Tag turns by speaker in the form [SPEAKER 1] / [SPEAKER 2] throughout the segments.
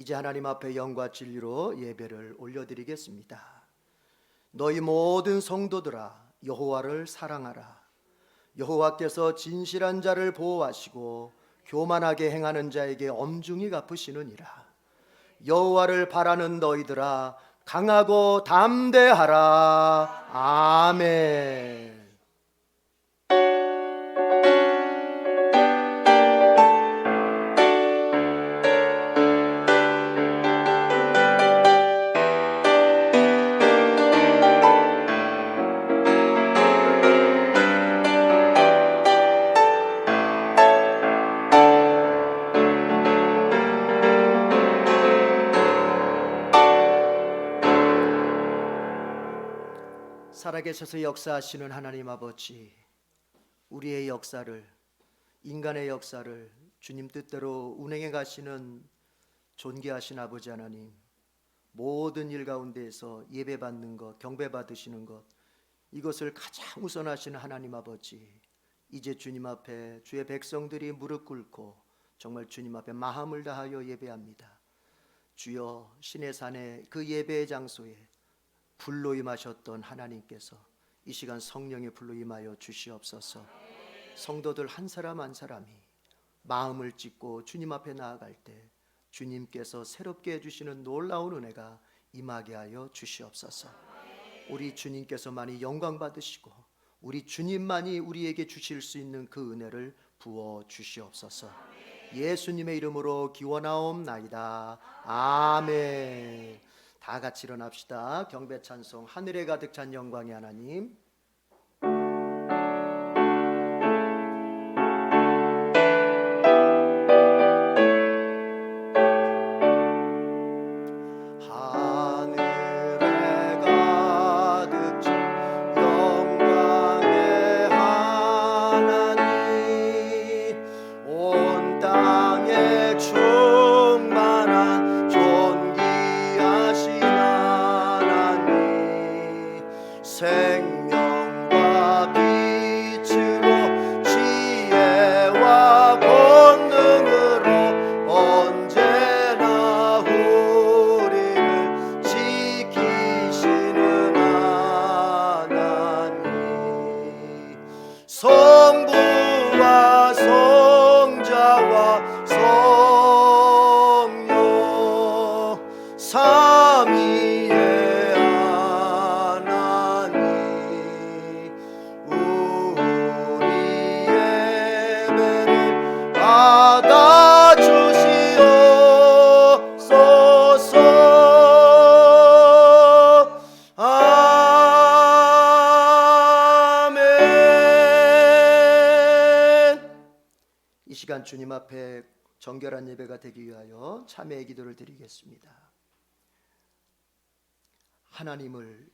[SPEAKER 1] 이제 하나님 앞에 영과 진리로 예배를 올려드리겠습니다. 너희 모든 성도들아 여호와를 사랑하라. 여호와께서 진실한 자를 보호하시고 교만하게 행하는 자에게 엄중히 갚으시느니라. 여호와를 바라는 너희들아 강하고 담대하라. 아멘. 살아계셔서 역사하시는 하나님 아버지, 우리의 역사를, 인간의 역사를 주님 뜻대로 운행해 가시는 존귀하신 아버지 하나님, 모든 일 가운데에서 예배받는 것, 경배받으시는 것, 이것을 가장 우선하시는 하나님 아버지, 이제 주님 앞에 주의 백성들이 무릎 꿇고 정말 주님 앞에 마음을 다하여 예배합니다. 주여, 신의 산의 그 예배의 장소에 불로 임하셨던 하나님께서 이 시간 성령의 불로 임하여 주시옵소서. 성도들 한 사람 한 사람이 마음을 찢고 주님 앞에 나아갈 때 주님께서 새롭게 해주시는 놀라운 은혜가 임하게 하여 주시옵소서. 우리 주님께서 많이 영광 받으시고 우리 주님만이 우리에게 주실 수 있는 그 은혜를 부어 주시옵소서. 예수님의 이름으로 기원하옵나이다. 아멘. 다 같이 일어납시다. 경배 찬송 하늘에 가득 찬 영광의 하나님. 하늘에 가득 찬 영광의 하나님, 온 땅에 충만한 존귀하신 하나님, 생명과 빛으로 지혜와 권능으로 언제나 우리를 지키시는 하나님, 성부와 성자와 성령 삼위의 하나님, 우리 예배를 받아주시옵소서. 아멘. 이 시간 주님 앞에 정결한 예배가 되기 위하여 참회의 기도를 드리겠습니다. 하나님을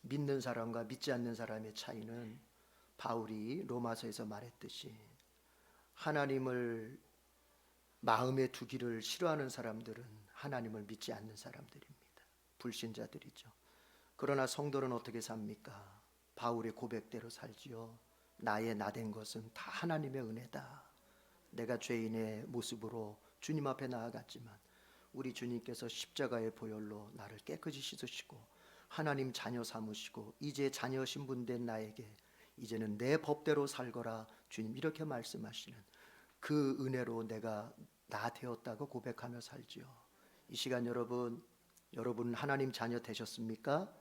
[SPEAKER 1] 믿는 사람과 믿지 않는 사람의 차이는 바울이 로마서에서 말했듯이 하나님을 마음에 두기를 싫어하는 사람들은 하나님을 믿지 않는 사람들입니다. 불신자들이죠. 그러나 성도는 어떻게 삽니까? 바울의 고백대로 살지요. 나의 나된 것은 다 하나님의 은혜다. 내가 죄인의 모습으로 주님 앞에 나아갔지만 우리 주님께서 십자가의 보혈로 나를 깨끗이 씻으시고 하나님 자녀 삼으시고 이제 자녀 신분된 나에게 이제는 내 법대로 살거라, 주님 이렇게 말씀하시는 그 은혜로 내가 나 되었다고 고백하며 살지요. 이 시간 여러분 하나님 자녀 되셨습니까?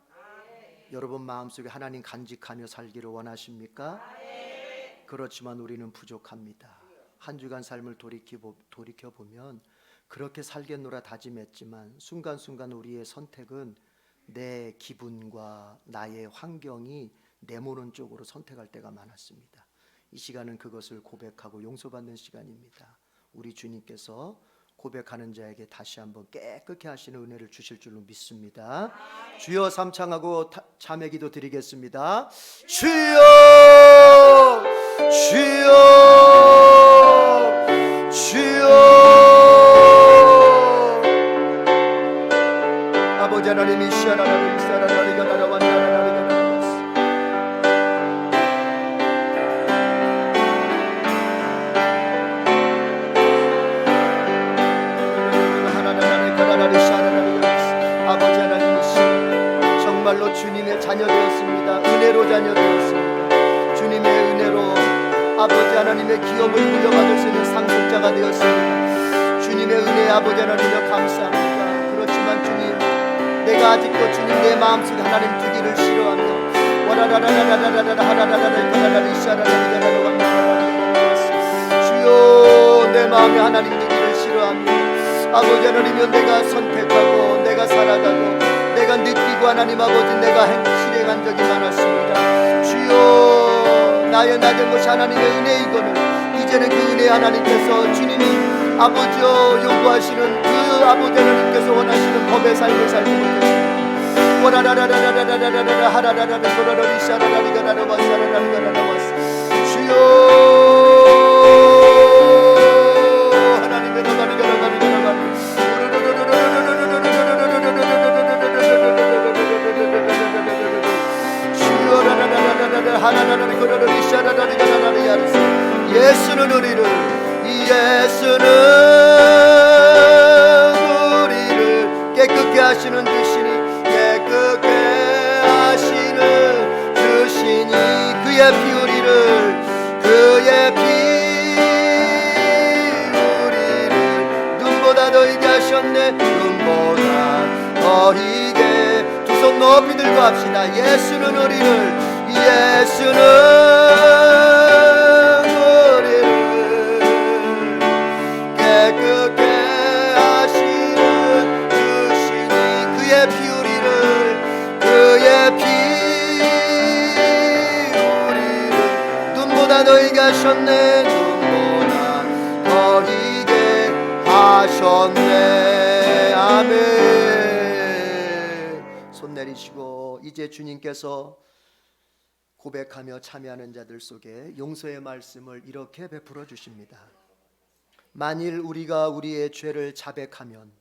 [SPEAKER 1] 여러분 마음속에 하나님 간직하며 살기를 원하십니까? 그렇지만 우리는 부족합니다. 한 주간 삶을 돌이켜보면 그렇게 살겠노라 다짐했지만 순간순간 우리의 선택은 내 기분과 나의 환경이 내모는 쪽으로 선택할 때가 많았습니다. 이 시간은 그것을 고백하고 용서받는 시간입니다. 우리 주님께서 고백하는 자에게 다시 한번 깨끗게 하시는 은혜를 주실 줄로 믿습니다. 주여 삼창하고 참회 기도 드리겠습니다. 주여 주여 주여. 아버지 하나님 이 시간 하나님 사랑하리가 나라와 나라리가 나라왔습니다. 자녀 되었습니다. 은혜로 자녀 되었습니다. 주님의 은혜로 아버지 하나님의 기업을 물려받을 수 있는 상속자가 되었습니다. 주님의 은혜 아버지 하나님여 감사합니다. 그렇지만 주님, 내가 아직도 주님 내 마음속에 하나님 두기를 싫어하며 주여 내 마음에 하나님 두기를 싫어하며 아버지 하나님여 내가 선택하고 내가 살아가고 내가 느끼고 하나님 아버지 내가 실행한 적이 많았습니다. 주여 나의 낮은 것이 하나님의 은혜이거늘 이제는 그 은혜 하나님께서 주님이 아버지여 요구하시는 그 아버지 하나님께서 원하시는 법의 삶을 살지 못했습니다. 하나님의 예수는 우리를 깨끗게 하시는 주시니 깨끗게 하시는 주시니 그의 피 우리를 눈보다 더이게 하셨네. 눈보다 더이게 두 손 높이 들고 합시다. 예수는 우리를 깨끗게 하시는 주시니 그의 피 우리를 눈보다 더이게 하셨네. 눈보다 더이게 하셨네. 아멘. 손 내리시고 이제 주님께서 고백하며 참여하는 자들 속에 용서의 말씀을 이렇게 베풀어 주십니다. 만일 우리가 우리의 죄를 자백하면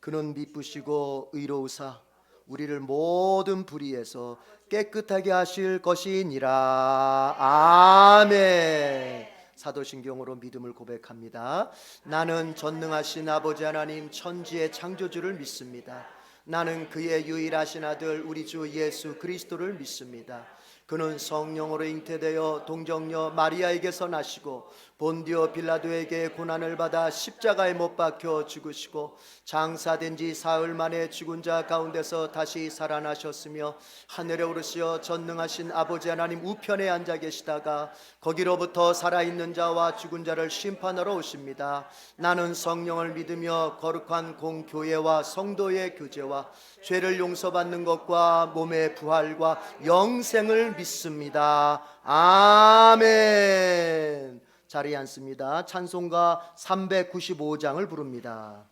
[SPEAKER 1] 그는 미쁘시고 의로우사 우리를 모든 불의에서 깨끗하게 하실 것이니라. 아멘. 사도신경으로 믿음을 고백합니다. 나는 전능하신 아버지 하나님 천지의 창조주를 믿습니다. 나는 그의 유일하신 아들 우리 주 예수 그리스도를 믿습니다. 그는 성령으로 잉태되어 동정녀 마리아에게서 나시고 본디오 빌라도에게 고난을 받아 십자가에 못 박혀 죽으시고 장사된 지 사흘 만에 죽은 자 가운데서 다시 살아나셨으며 하늘에 오르시어 전능하신 아버지 하나님 우편에 앉아 계시다가 거기로부터 살아있는 자와 죽은 자를 심판하러 오십니다. 나는 성령을 믿으며 거룩한 공교회와 성도의 교제와 죄를 용서받는 것과 몸의 부활과 영생을 믿습니다. 아멘. 자리에 앉습니다. 찬송가 395장을 부릅니다.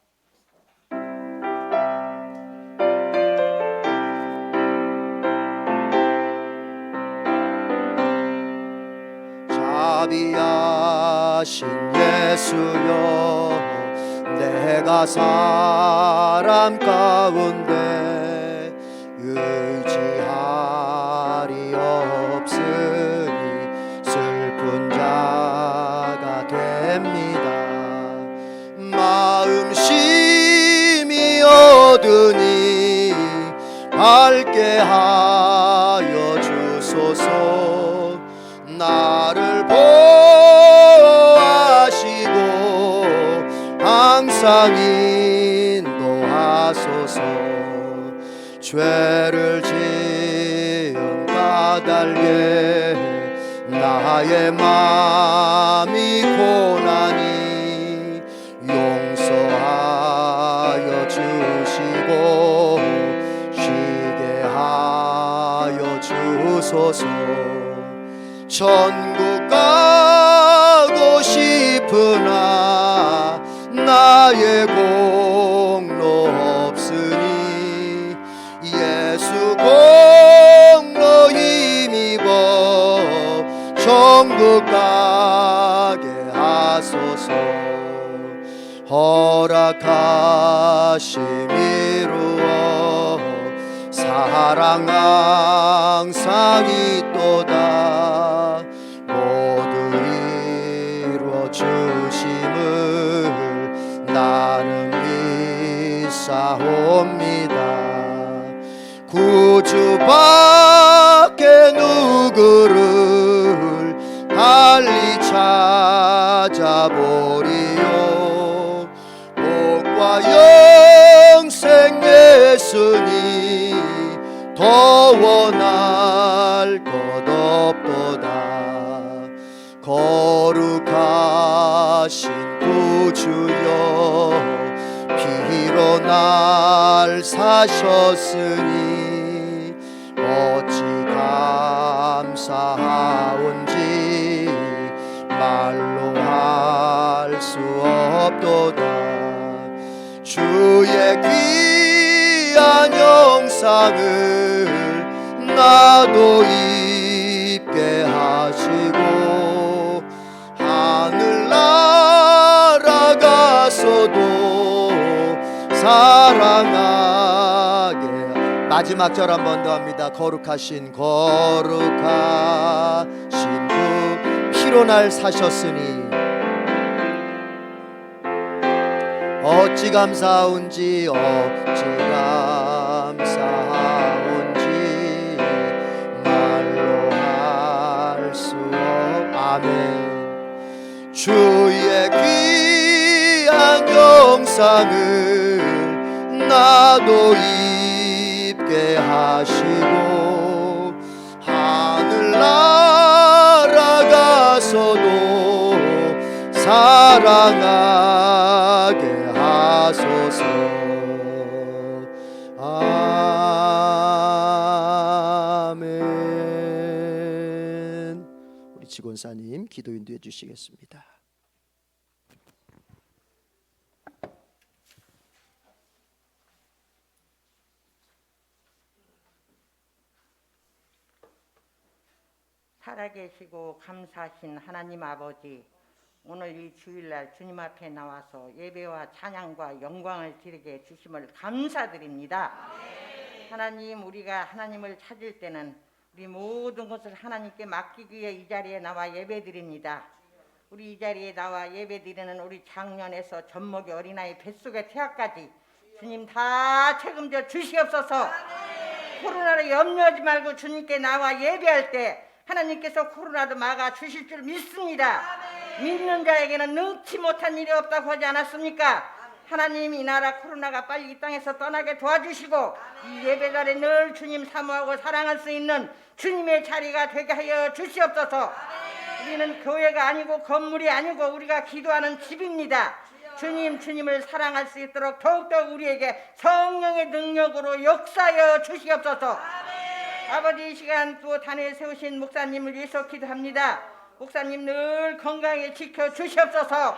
[SPEAKER 1] 자비하신 예수여 내가 사람 가운데 의지하리 없으니 슬픈 자가 됩니다. 마음심이 어두니 밝게 하여 주소서. 나를 보호하시고 항상 인도하소서. 죄를 지은 까닭에 나의 마음이 고나니 용서하여 주시고 쉬게 하여 주소서. 천국 가고 싶으나 나의 공로 없으니 예수 공로 힘입어 천국 가게 하소서. 허락하심 이루어 사랑 항상 있도다. 모두 이루어 주심을 나는 믿사옵니다. 구주 사셨으니 더 원할 것 없도다. 거룩하신 구주여 피로 날 사셨으니 어찌 감사하온지 말로 할 수 없도다. 주의 귀한 영상을 나도 입게 하시고 하늘 날아가서도 사랑하게. 마지막 절 한 번 더 합니다. 거룩하신 구 피로 날 사셨으니 어찌 감사한지 어찌 감사한지 말로 할 수 없. 아멘. 주의 귀한 영상을 나도 입게 하시고 하늘 날아가서도 사랑하게 하소서. 아멘. 우리 지곤사님 기도 인도해 주시겠습니다.
[SPEAKER 2] 살아계시고 감사하신 하나님 아버지, 오늘 이 주일날 주님 앞에 나와서 예배와 찬양과 영광을 드리게 주심을 감사드립니다. 하나님, 우리가 하나님을 찾을 때는 우리 모든 것을 하나님께 맡기기 위해 이 자리에 나와 예배드립니다. 우리 이 자리에 나와 예배드리는 우리 작년에서 젖먹이 어린아이 뱃속의 태아까지 주님 다 책임져 주시옵소서. 코로나를 염려하지 말고 주님께 나와 예배할 때 하나님께서 코로나도 막아 주실 줄 믿습니다. 믿는 자에게는 능치 못한 일이 없다고 하지 않았습니까? 하나님, 이 나라 코로나가 빨리 이 땅에서 떠나게 도와주시고 이 예배자리에 늘 주님 사모하고 사랑할 수 있는 주님의 자리가 되게 하여 주시옵소서. 우리는 교회가 아니고 건물이 아니고 우리가 기도하는 집입니다. 주님을 사랑할 수 있도록 더욱더 우리에게 성령의 능력으로 역사하여 주시옵소서. 아버지, 이 시간 또 단에 세우신 목사님을 위해서 기도합니다. 목사님 늘 건강하게 지켜주시옵소서.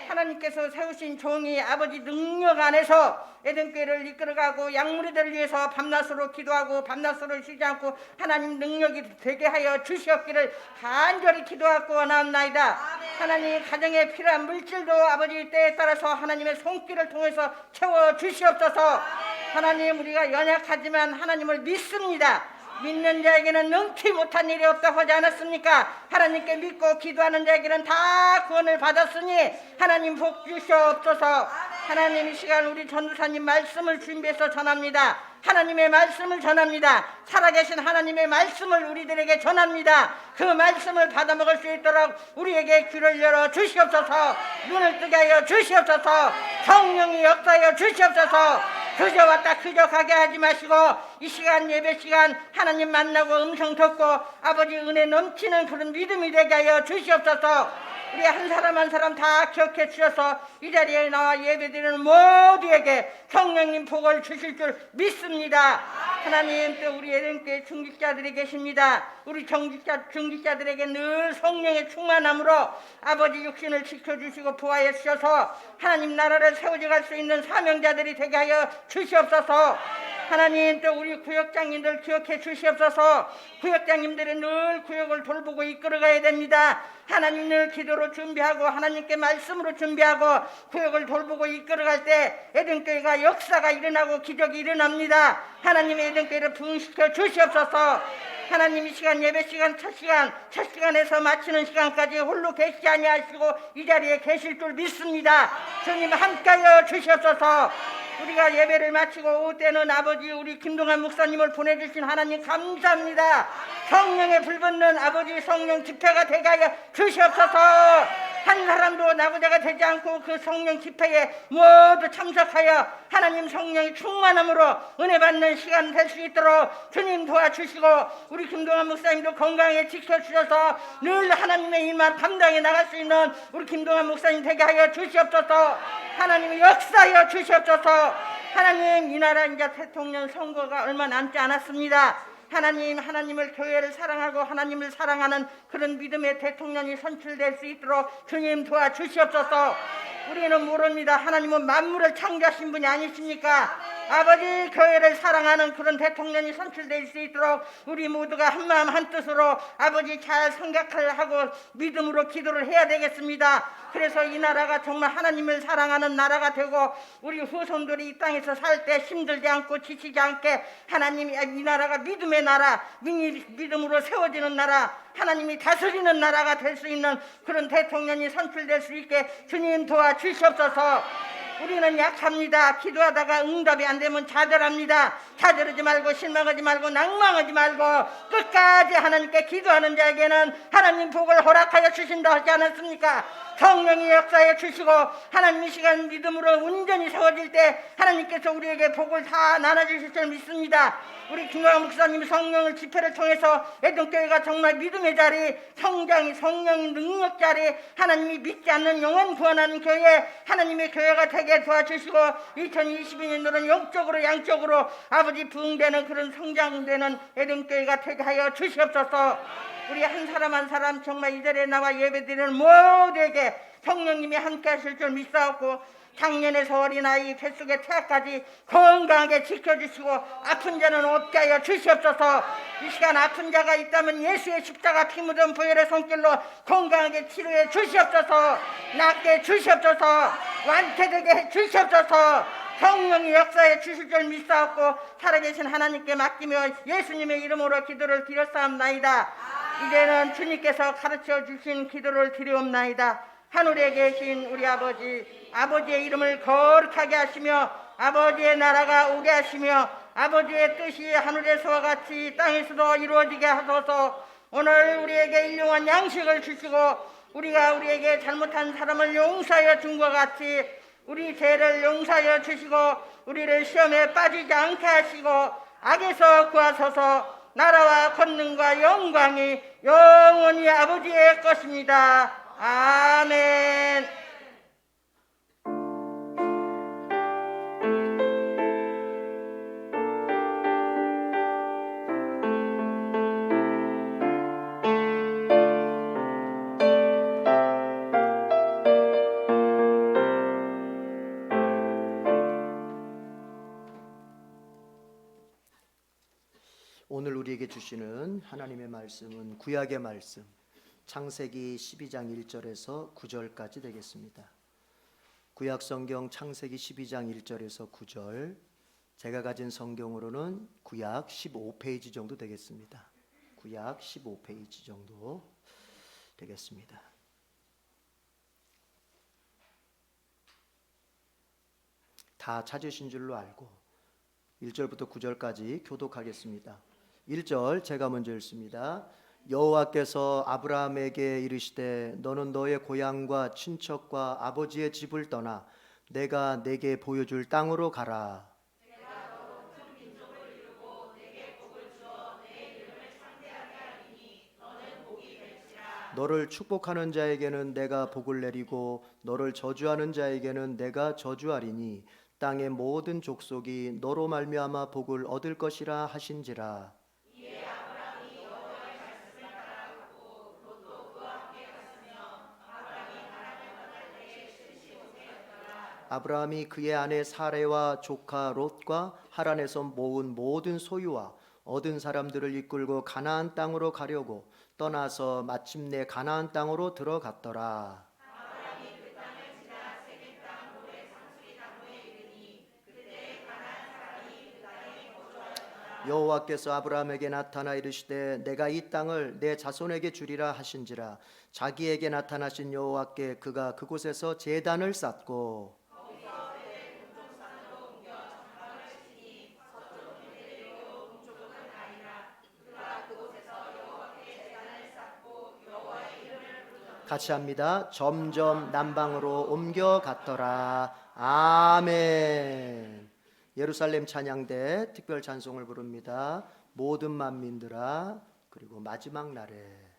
[SPEAKER 2] 하나님께서 세우신 종이 아버지 능력 안에서 에덴교회를 이끌어가고 양무리들을 위해서 밤낮으로 기도하고 밤낮으로 쉬지 않고 하나님 능력이 되게 하여 주시옵기를 간절히 기도하고 원하옵나이다. 하나님, 가정에 필요한 물질도 아버지 때에 따라서 하나님의 손길을 통해서 채워주시옵소서. 하나님, 우리가 연약하지만 하나님을 믿습니다. 믿는 자에게는 능치 못한 일이 없다고 하지 않았습니까? 하나님께 믿고 기도하는 자에게는 다 구원을 받았으니 하나님 복 주시옵소서. 하나님, 이 시간 우리 전도사님 말씀을 준비해서 전합니다. 하나님의 말씀을 전합니다. 살아계신 하나님의 말씀을 우리들에게 전합니다. 그 말씀을 받아먹을 수 있도록 우리에게 귀를 열어 주시옵소서. 눈을 뜨게 하여 주시옵소서. 성령이 역사하여 주시옵소서. 그저 왔다 그저 가게 하지 마시고 이 시간 예배 시간 하나님 만나고 음성 듣고 아버지 은혜 넘치는 그런 믿음이 되게 하여 주시옵소서. 우리 한 사람 한 사람 다 기억해 주셔서 이 자리에 나와 예배드리는 모두에게 성령님 복을 주실 줄 믿습니다. 하나님, 또 우리 에덴교회 중직자들이 계십니다. 우리 중직자들에게 늘 성령의 충만함으로 아버지 육신을 지켜주시고 보호하여 주셔서 하나님 나라를 세워져갈 수 있는 사명자들이 되게 하여 주시옵소서. 하나님, 또 우리 구역장님들 기억해 주시옵소서. 구역장님들이 늘 구역을 돌보고 이끌어가야 됩니다. 하나님, 늘 기도로 준비하고 하나님께 말씀으로 준비하고 구역을 돌보고 이끌어갈 때 에덴교회가 역사가 일어나고 기적이 일어납니다. 하나님의 에덴교회를 부흥시켜 주시옵소서. 하나님, 이 시간 예배 시간 첫 시간에서 마치는 시간까지 홀로 계시지 아니하시고 이 자리에 계실 줄 믿습니다. 주님 함께하여 주시옵소서. 우리가 예배를 마치고 오후 때는 아버지 우리 김동환 목사님을 보내주신 하나님 감사합니다. 성령에 불붙는 아버지 성령 집회가 되게 하여 주시옵소서. 한 사람도 나부자가 되지 않고 그 성령 집회에 모두 참석하여 하나님 성령의 충만함으로 은혜 받는 시간 될 수 있도록 주님 도와주시고, 우리 김동환 목사님도 건강에 지켜주셔서 늘 하나님의 일만 감당해 나갈 수 있는 우리 김동환 목사님 되게 하여 주시옵소서. 하나님의 역사하여 주시옵소서. 하나님, 이 나라 이제 대통령 선거가 얼마 남지 않았습니다. 하나님을, 교회를 사랑하고 하나님을 사랑하는 그런 믿음의 대통령이 선출될 수 있도록 주님 도와주시옵소서. 우리는 모릅니다. 하나님은 만물을 창조하신 분이 아니십니까? 아버지, 교회를 사랑하는 그런 대통령이 선출될 수 있도록 우리 모두가 한마음 한뜻으로 아버지 잘 생각하고 믿음으로 기도를 해야 되겠습니다. 그래서 이 나라가 정말 하나님을 사랑하는 나라가 되고, 우리 후손들이 이 땅에서 살 때 힘들지 않고 지치지 않게 하나님이 이 나라가 믿음의 나라, 믿음으로 세워지는 나라, 하나님이 다스리는 나라가 될 수 있는 그런 대통령이 선출될 수 있게 주님 도와주시옵소서. 우리는 약합니다. 기도하다가 응답이 안 되면 좌절합니다. 좌절하지 말고 실망하지 말고 낭망하지 말고 끝까지 하나님께 기도하는 자에게는 하나님 복을 허락하여 주신다 하지 않았습니까? 성령이 역사해 주시고 하나님 이 시간 믿음으로 온전히 세워질 때 하나님께서 우리에게 복을 다 나눠주실 줄 믿습니다. 우리 김광 목사님 성령을 집회를 통해서 애동교회가 정말 믿음의 자리, 성령 능력 자리, 하나님이 믿지 않는 영혼 구원하는 교회, 하나님의 교회가 되게 도와주시고 2022년도는 영적으로 양적으로 아버지 부흥되는 그런 성장되는 애동교회가 되게 하여 주시옵소서. 우리 한 사람 한 사람 정말 이 자리에 나와 예배드리는 모두에게 성령님이 함께 하실 줄 믿사옵고, 작년에서 어린아이 뱃속의 태아까지 건강하게 지켜주시고 아픈 자는 없게 하여 주시옵소서. 이 시간 아픈 자가 있다면 예수의 십자가 피 묻은 보혈의 손길로 건강하게 치료해 주시옵소서. 낫게 주시옵소서. 완쾌되게 해 주시옵소서. 성령이 역사해 주실 줄 믿사옵고 살아계신 하나님께 맡기며 예수님의 이름으로 기도를 드렸사옵나이다. 이제는 주님께서 가르쳐 주신 기도를 드리옵나이다. 하늘에 계신 우리 아버지의 이름을 거룩하게 하시며 아버지의 나라가 오게 하시며 아버지의 뜻이 하늘에서와 같이 땅에서도 이루어지게 하소서. 오늘 우리에게 일용한 양식을 주시고 우리에게 잘못한 사람을 용서하여 준 것 같이 우리 죄를 용서하여 주시고 우리를 시험에 빠지지 않게 하시고 악에서 구하소서. 나라와 권능과 영광이 영원히 아버지의 것입니다. 아멘.
[SPEAKER 1] 오늘 우리에게 주시는 하나님의 말씀은 구약의 말씀 창세기 12장 1절에서 9절까지 되겠습니다. 구약 성경 창세기 12장 1절에서 9절, 제가 가진 성경으로는 구약 15페이지 정도 되겠습니다. 구약 15페이지 정도 되겠습니다. 다 찾으신 줄로 알고 1절부터 9절까지 교독하겠습니다. 1절 제가 먼저 읽습니다. 여호와께서 아브라함에게 이르시되 너는 너의 고향과 친척과 아버지의 집을 떠나 내가 내게 보여줄 땅으로 가라. 너를 축복하는 자에게는 내가 복을 내리고 너를 저주하는 자에게는 내가 저주하리니 땅의 모든 족속이 너로 말미암아 복을 얻을 것이라 하신지라. 아브라함이 그의 아내 사레와 조카 롯과 하란에서 모은 모든 소유와 얻은 사람들을 이끌고 가나안 땅으로 가려고 떠나서 마침내 가나안 땅으로 들어갔더라. 여호와께서 아브라함에게 나타나 이르시되 내가 이 땅을 내 자손에게 주리라 하신지라. 자기에게 나타나신 여호와께 그가 그곳에서 제단을 쌓고 같이 합니다. 점점 남방으로 옮겨갔더라. 아멘. 예루살렘 찬양대 특별 찬송을 부릅니다. 모든 만민들아, 그리고 마지막 날에.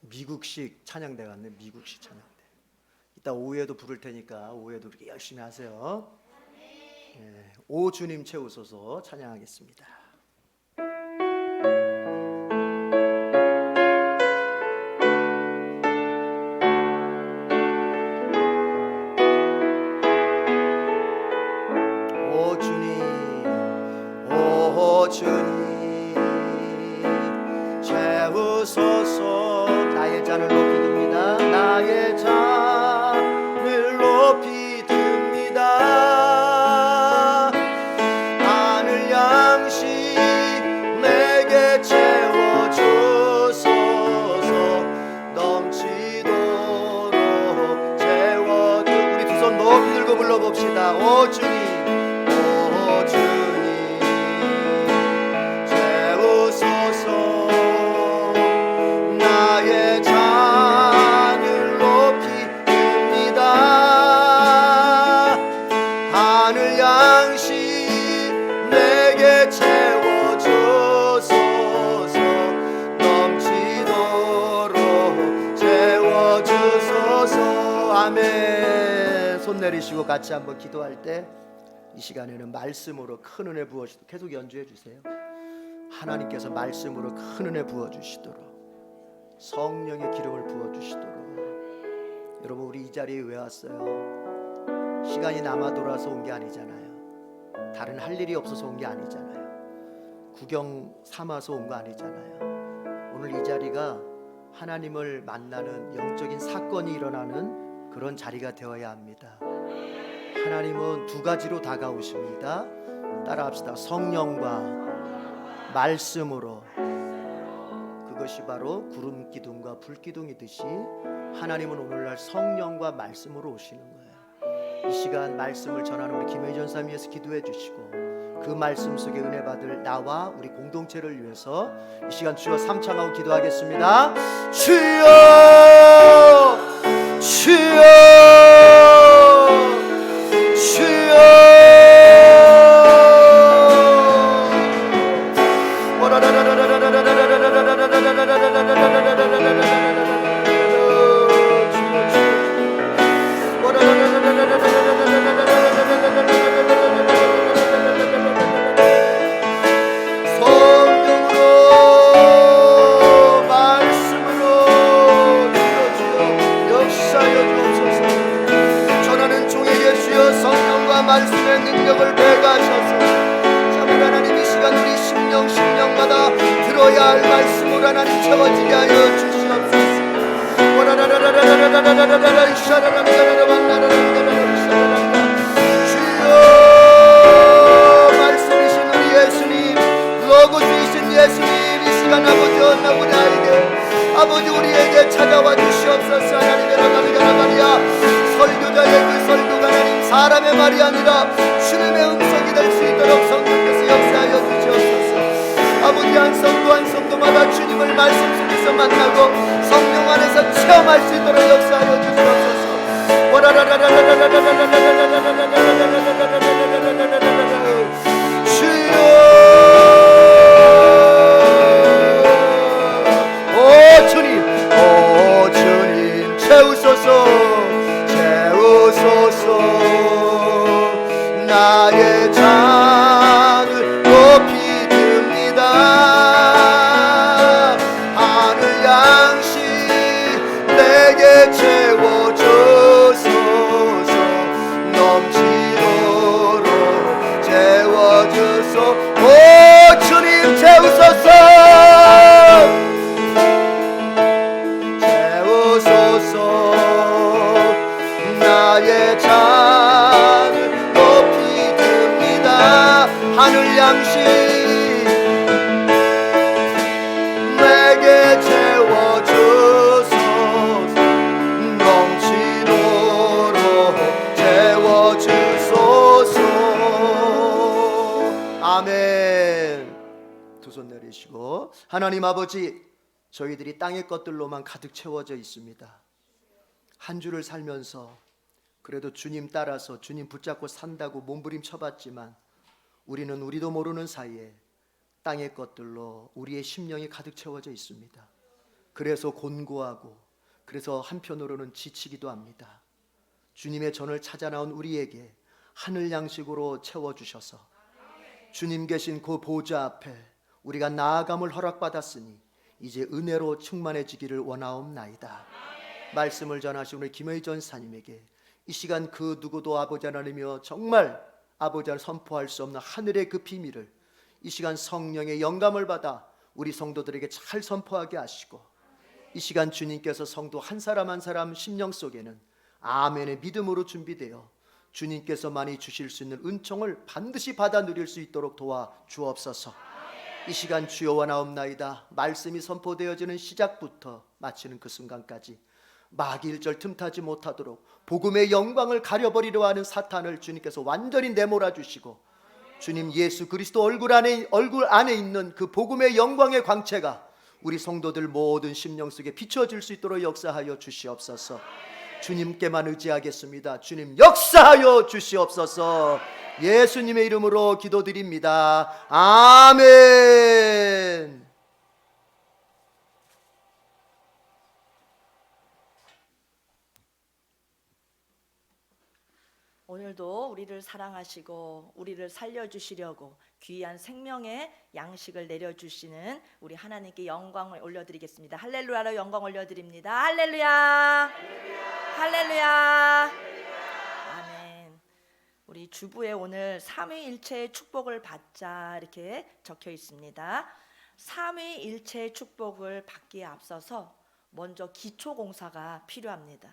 [SPEAKER 1] 미국식 찬양대 같네. 미국식 찬양대. 이따 오후에도 부를 테니까 오후에도 그렇게 열심히 하세요. 예, 오 주님 채우소서 찬양하겠습니다. 오 주님, 오 주님 채우소서. 나의 잔을 높이 듭니다. 나의 잔을 높이 듭니다. 하늘 양식 내게 채워주소서. 넘치도록 채워주. 우리 두 손 높이 들고 불러봅시다. 오 주님, 오 주님 채우소서. 주옵소서. 아멘. 손 내리시고 같이 한번 기도할 때 이 시간에는 말씀으로 큰 은혜 부어주시도록 계속 연주해 주세요. 하나님께서 말씀으로 큰 은혜 부어주시도록, 성령의 기름을 부어주시도록. 여러분, 우리 이 자리에 왜 왔어요? 시간이 남아 돌아서 온 게 아니잖아요. 다른 할 일이 없어서 온 게 아니잖아요. 구경 삼아서 온 거 아니잖아요. 오늘 이 자리가 하나님을 만나는 영적인 사건이 일어나는 그런 자리가 되어야 합니다. 하나님은 두 가지로 다가오십니다. 따라합시다. 성령과 말씀으로. 그것이 바로 구름 기둥과 불 기둥이듯이 하나님은 오늘날 성령과 말씀으로 오시는 거예요. 이 시간 말씀을 전하는 우리 김혜희 전사님 위해서 기도해 주시고, 그 말씀 속에 은혜 받을 나와 우리 공동체를 위해서 이 시간 주여 삼창하고 기도하겠습니다. 주여, 주여, 주여. 말씀의 능력을 배가하셔서 참으로 하나님 이 시간 우리 심령마다 들어야 할 말씀으로 하나님 채워지게 하여 주시옵소서. 주여, 말씀이신 우리 예수님, 로고주이신 예수님, 이 시간 아버지 언나보다에게 아버지 우리에게 찾아와 주시옵소서. 하나님 여러가리야 설교자의 그 설교가 하나님 사람의 말이 아니라 주님의 음성이 될 수 있도록 성령께서 역사하여 주시옵소서. 아버지 한 성도 한 성도마다 주님을 말씀 속에서 만나고 성령 안에서 체험할 수 있도록 역사하여 주시옵소서. 주여, 오 주님, 오 주님 채우소서, 나의 잔을 높이 듭니다. 하늘 양식 내게 채워주소서. 넘치도록 채워주소. 오 주님 채우소서, 채우소서. 나의 잔을 높이 듭니다. 하늘 양식 내게 채워주소서. 넘치도록 채워주소서. 아멘. 두 손 내리시고, 하나님 아버지, 저희들이 땅의 것들로만 가득 채워져 있습니다. 한 주를 살면서 그래도 주님 따라서 주님 붙잡고 산다고 몸부림쳐봤지만 우리는 우리도 모르는 사이에 땅의 것들로 우리의 심령이 가득 채워져 있습니다. 그래서 곤고하고, 그래서 한편으로는 지치기도 합니다. 주님의 전을 찾아 나온 우리에게 하늘 양식으로 채워주셔서 주님 계신 그 보좌 앞에 우리가 나아감을 허락받았으니 이제 은혜로 충만해지기를 원하옵나이다. 말씀을 전하신 우리 김혜희 전사님에게 이 시간 그 누구도 아버지 하나님이여 정말 아버지 하나님 선포할 수 없는 하늘의 그 비밀을 이 시간 성령의 영감을 받아 우리 성도들에게 잘 선포하게 하시고, 이 시간 주님께서 성도 한 사람 한 사람 심령 속에는 아멘의 믿음으로 준비되어 주님께서 많이 주실 수 있는 은총을 반드시 받아 누릴 수 있도록 도와 주옵소서. 이 시간 주여 원하옵나이다. 말씀이 선포되어지는 시작부터 마치는 그 순간까지 마귀 일절 틈타지 못하도록 복음의 영광을 가려버리려 하는 사탄을 주님께서 완전히 내몰아 주시고, 주님 예수 그리스도 얼굴 안에 있는 그 복음의 영광의 광채가 우리 성도들 모든 심령 속에 비춰질 수 있도록 역사하여 주시옵소서. 주님께만 의지하겠습니다. 주님 역사하여 주시옵소서. 예수님의 이름으로 기도드립니다. 아멘.
[SPEAKER 3] 오늘도 우리를 사랑하시고 우리를 살려주시려고 귀한 생명의 양식을 내려주시는 우리 하나님께 영광을 올려드리겠습니다. 할렐루야로 영광 올려드립니다. 할렐루야, 할렐루야, 아멘. 우리 주부에 오늘 삼위일체의 축복을 받자 이렇게 적혀 있습니다. 삼위일체의 축복을 받기에 앞서서 먼저 기초공사가 필요합니다.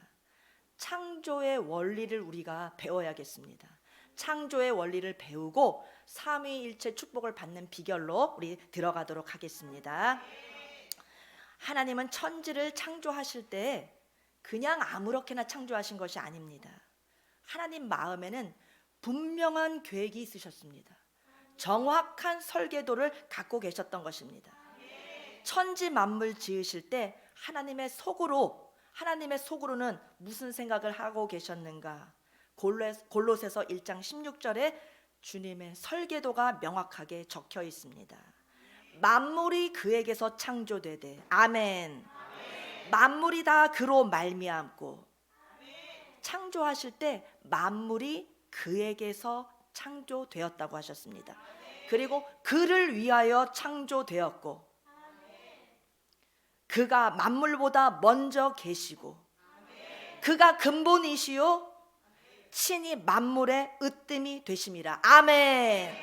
[SPEAKER 3] 창조의 원리를 우리가 배워야겠습니다. 창조의 원리를 배우고 삼위일체 축복을 받는 비결로 우리 들어가도록 하겠습니다. 하나님은 천지를 창조하실 때 그냥 아무렇게나 창조하신 것이 아닙니다. 하나님 마음에는 분명한 계획이 있으셨습니다. 정확한 설계도를 갖고 계셨던 것입니다. 천지 만물 지으실 때 하나님의 속으로는 무슨 생각을 하고 계셨는가? 골로새서 1장 16절에 주님의 설계도가 명확하게 적혀 있습니다. 만물이 그에게서 창조되되, 아멘. 만물이 다 그로 말미암고, 창조하실 때 만물이 그에게서 창조되었다고 하셨습니다. 그리고 그를 위하여 창조되었고, 그가 만물보다 먼저 계시고, 그가 근본이시요 친히 만물의 으뜸이 되심이라. 아멘.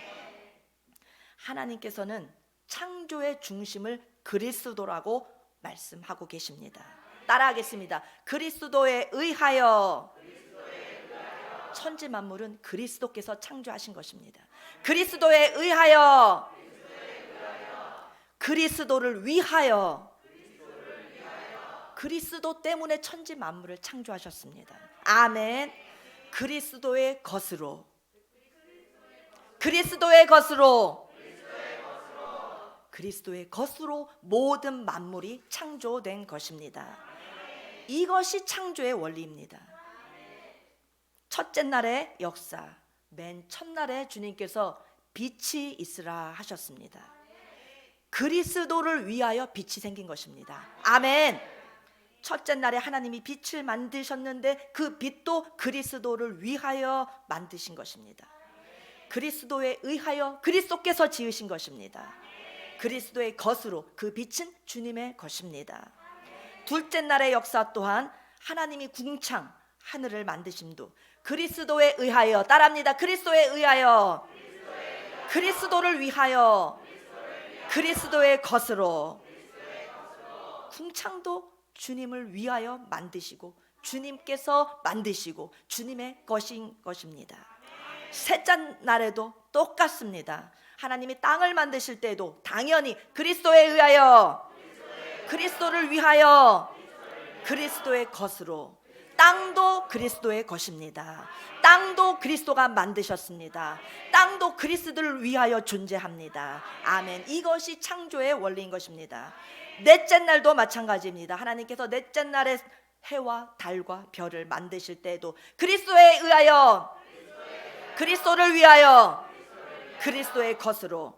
[SPEAKER 3] 하나님께서는 창조의 중심을 그리스도라고 말씀하고 계십니다. 따라하겠습니다. 그리스도에 의하여. 천지 만물은 그리스도께서 창조하신 것입니다. 그리스도에 의하여. 그리스도를 위하여. 그리스도 때문에 천지 만물을 창조하셨습니다. 아멘. 그리스도의 것으로. 그리스도의 것으로. 그리스도의 것으로 모든 만물이 창조된 것입니다. 이것이 창조의 원리입니다. 첫째 날의 역사, 맨 첫날에 주님께서 빛이 있으라 하셨습니다. 그리스도를 위하여 빛이 생긴 것입니다. 아멘. 첫째 날에 하나님이 빛을 만드셨는데 그 빛도 그리스도를 위하여 만드신 것입니다. 그리스도에 의하여 그리스도께서 지으신 것입니다. 그리스도의 것으로 그 빛은 주님의 것입니다. 둘째 날의 역사 또한 하나님이 궁창 하늘을 만드심도 그리스도에 의하여. 따라합니다. 그리스도에 의하여. 그리스도를 위하여. 그리스도의 것으로. 궁창도 주님을 위하여 만드시고 주님께서 만드시고 주님의 것인 것입니다. 셋째 날에도 똑같습니다. 하나님이 땅을 만드실 때도 당연히 그리스도에 의하여, 그리스도를 위하여, 그리스도의 것으로. 땅도 그리스도의 것입니다. 땅도 그리스도가 만드셨습니다. 땅도 그리스도를 위하여 존재합니다. 아멘. 이것이 창조의 원리인 것입니다. 넷째 날도 마찬가지입니다. 하나님께서 넷째 날에 해와 달과 별을 만드실 때에도 그리스도에 의하여, 그리스도를 위하여, 그리스도의 것으로.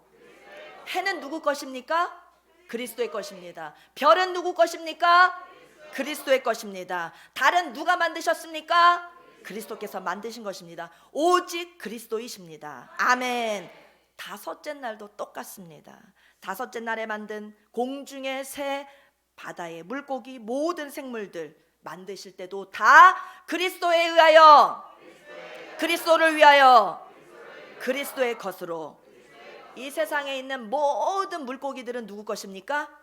[SPEAKER 3] 해는 누구 것입니까? 그리스도의 것입니다. 별은 누구 것입니까? 그리스도의 것입니다. 달은 누가 만드셨습니까? 그리스도께서 만드신 것입니다. 오직 그리스도이십니다. 아멘. 다섯째 날도 똑같습니다. 다섯째 날에 만든 공중의 새, 바다의 물고기, 모든 생물들 만드실 때도 다 그리스도에 의하여, 그리스도를 위하여, 그리스도의 것으로. 이 세상에 있는 모든 물고기들은 누구 것입니까?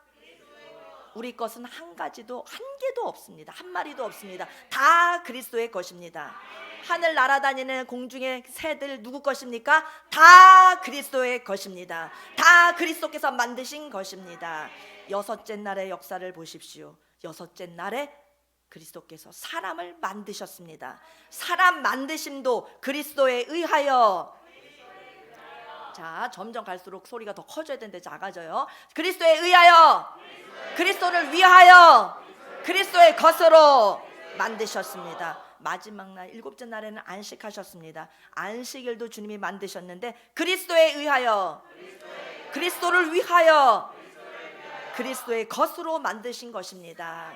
[SPEAKER 3] 우리 것은 한 가지도, 한 개도 없습니다. 한 마리도 없습니다. 다 그리스도의 것입니다. 하늘 날아다니는 공중의 새들 누구 것입니까? 다 그리스도의 것입니다. 다 그리스도께서 만드신 것입니다. 여섯째 날의 역사를 보십시오. 여섯째 날에 그리스도께서 사람을 만드셨습니다. 사람 만드심도 그리스도에 의하여. 자, 점점 갈수록 소리가 더 커져야 되는데 작아져요. 그리스도에 의하여, 그리스도를 위하여, 그리스도의 것으로 만드셨습니다. 마지막 날 일곱째 날에는 안식하셨습니다. 안식일도 주님이 만드셨는데 그리스도에 의하여, 그리스도를 위하여, 그리스도의 것으로 만드신 것입니다.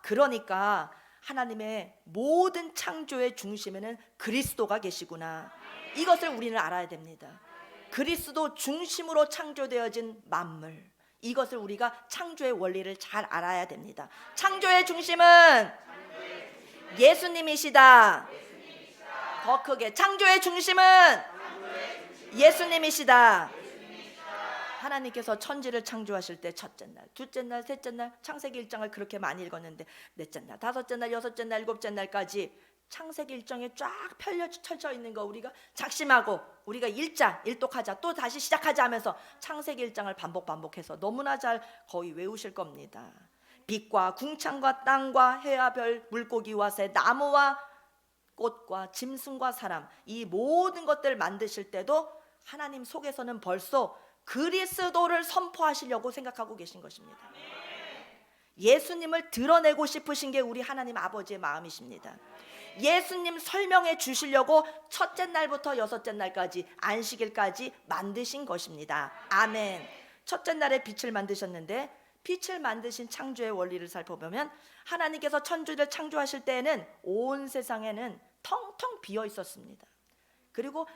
[SPEAKER 3] 그러니까 하나님의 모든 창조의 중심에는 그리스도가 계시구나. 이것을 우리는 알아야 됩니다. 그리스도 중심으로 창조되어진 만물, 이것을 우리가 창조의 원리를 잘 알아야 됩니다. 창조의 중심은 예수님이시다. 더 크게, 창조의 중심은 예수님이시다. 하나님께서 천지를 창조하실 때 첫째 날, 둘째 날, 셋째 날, 창세기 1장을 그렇게 많이 읽었는데 넷째 날, 다섯째 날, 여섯째 날, 일곱째 날까지 창세기 1장에 쫙 펼쳐져 있는 거 우리가 작심하고 우리가 읽자, 일독하자, 또 다시 시작하자 하면서 창세기 1장을 반복해서 너무나 잘 거의 외우실 겁니다. 빛과 궁창과 땅과 해와 별, 물고기와 새, 나무와 꽃과 짐승과 사람, 이 모든 것들을 만드실 때도 하나님 속에서는 벌써 그리스도를 선포하시려고 생각하고 계신 것입니다. 예수님을 드러내고 싶으신 게 우리 하나님 아버지의 마음이십니다. 예수님 설명해 주시려고 첫째 날부터 여섯째 날까지 안식일까지 만드신 것입니다. 아멘. 첫째 날에 빛을 만드셨는데, 빛을 만드신 창조의 원리를 살펴보면 하나님께서 천지를 창조하실 때에는 온 세상에는 텅텅 비어 있었습니다. 그리고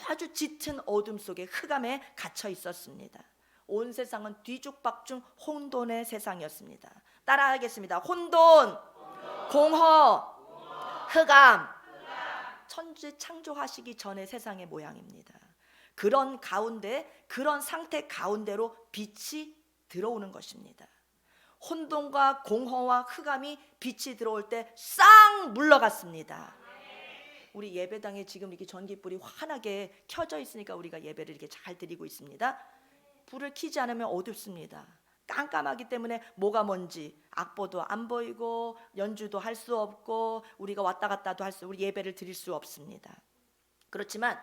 [SPEAKER 3] 아주 짙은 어둠 속에 흑암에 갇혀 있었습니다. 온 세상은 뒤죽박죽 혼돈의 세상이었습니다. 따라하겠습니다. 혼돈, 공허, 흑암. 천지 창조하시기 전의 세상의 모양입니다. 그런 가운데, 그런 상태 가운데로 빛이 들어오는 것입니다. 혼돈과 공허와 흑암이 빛이 들어올 때 싹 물러갔습니다. 우리 예배당에 지금 이렇게 전기불이 환하게 켜져 있으니까 우리가 예배를 이렇게 잘 드리고 있습니다. 불을 켜지 않으면 어둡습니다. 깜깜하기 때문에 뭐가 뭔지 악보도 안 보이고 연주도 할 수 없고 우리가 왔다 갔다도 우리 예배를 드릴 수 없습니다. 그렇지만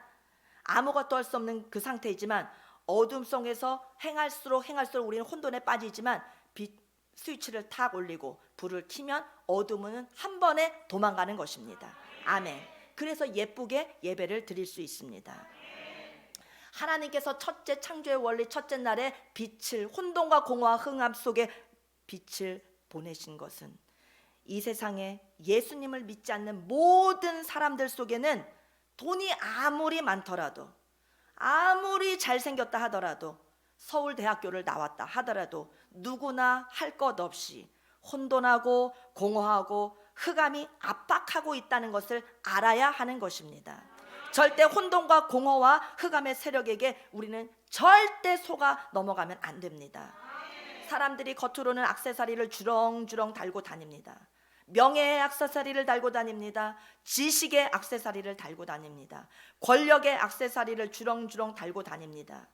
[SPEAKER 3] 아무것도 할 수 없는 그 상태이지만 어둠 속에서 행할수록 우리는 혼돈에 빠지지만 빛 스위치를 탁 올리고 불을 켜면 어둠은 한 번에 도망가는 것입니다. 아멘. 그래서 예쁘게 예배를 드릴 수 있습니다. 하나님께서 첫째 창조의 원리 첫째 날에 빛을, 혼돈과 공허와 흑암 속에 빛을 보내신 것은 이 세상에 예수님을 믿지 않는 모든 사람들 속에는 돈이 아무리 많더라도, 아무리 잘생겼다 하더라도, 서울대학교를 나왔다 하더라도 누구나 할 것 없이 혼돈하고 공허하고 흑암이 압박하고 있다는 것을 알아야 하는 것입니다. 절대 혼돈과 공허와 흑암의 세력에게 우리는 절대 속아 넘어가면 안 됩니다. 사람들이 겉으로는 액세서리를 주렁주렁 달고 다닙니다. 명예의 액세서리를 달고 다닙니다. 지식의 액세서리를 달고 다닙니다. 권력의 액세서리를 주렁주렁 달고 다닙니다.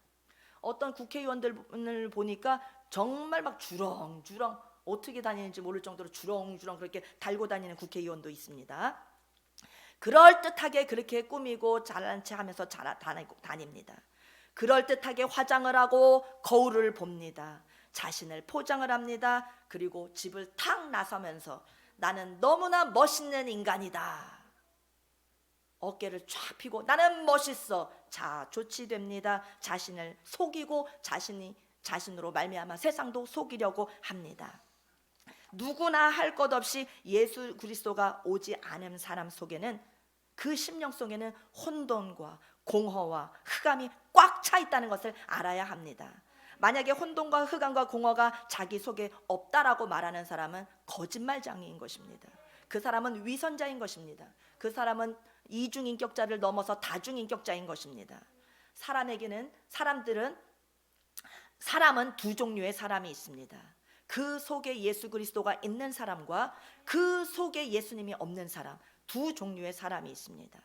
[SPEAKER 3] 어떤 국회의원들을 보니까 정말 막 주렁주렁 어떻게 다니는지 모를 정도로 주렁주렁 그렇게 달고 다니는 국회의원도 있습니다. 그럴듯하게 그렇게 꾸미고 잘난 체 하면서 다닙니다. 그럴듯하게 화장을 하고 거울을 봅니다. 자신을 포장을 합니다. 그리고 집을 탁 나서면서 나는 너무나 멋있는 인간이다. 어깨를 쫙 펴고 나는 멋있어. 자, 조치됩니다. 자신을 속이고 자신으로 말미암아 세상도 속이려고 합니다. 누구나 할 것 없이 예수 그리스도가 오지 않은 사람 속에는, 그 심령 속에는 혼돈과 공허와 흑암이 꽉 차 있다는 것을 알아야 합니다. 만약에 혼돈과 흑암과 공허가 자기 속에 없다라고 말하는 사람은 거짓말장애인 것입니다. 그 사람은 위선자인 것입니다. 그 사람은 이중인격자를 넘어서 다중인격자인 것입니다. 사람은 두 종류의 사람이 있습니다. 그 속에 예수 그리스도가 있는 사람과 그 속에 예수님이 없는 사람, 두 종류의 사람이 있습니다.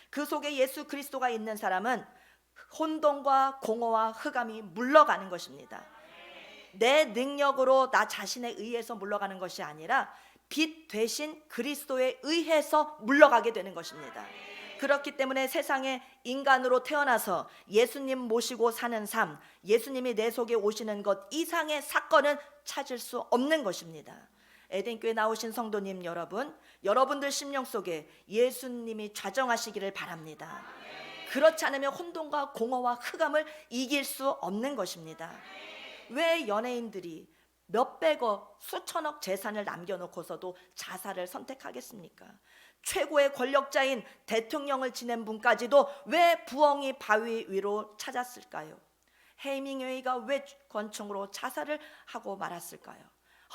[SPEAKER 3] 그 속에 예수 그리스도가 있는 사람은 혼돈과 공허와 흑암이 물러가는 것입니다. 내 능력으로 나 자신에 의해서 물러가는 것이 아니라 빛 대신 그리스도에 의해서 물러가게 되는 것입니다. 그렇기 때문에 세상에 인간으로 태어나서 예수님 모시고 사는 삶, 예수님이 내 속에 오시는 것 이상의 사건은 찾을 수 없는 것입니다. 에덴교회 나오신 성도님 여러분, 여러분들 심령 속에 예수님이 좌정하시기를 바랍니다. 그렇지 않으면 혼돈과 공허와 흑암을 이길 수 없는 것입니다. 왜 연예인들이 몇백억, 수천억 재산을 남겨놓고서도 자살을 선택하겠습니까? 최고의 권력자인 대통령을 지낸 분까지도 왜 부엉이 바위 위로 찾았을까요? 헤밍웨이가 왜 권총으로 자살을 하고 말았을까요?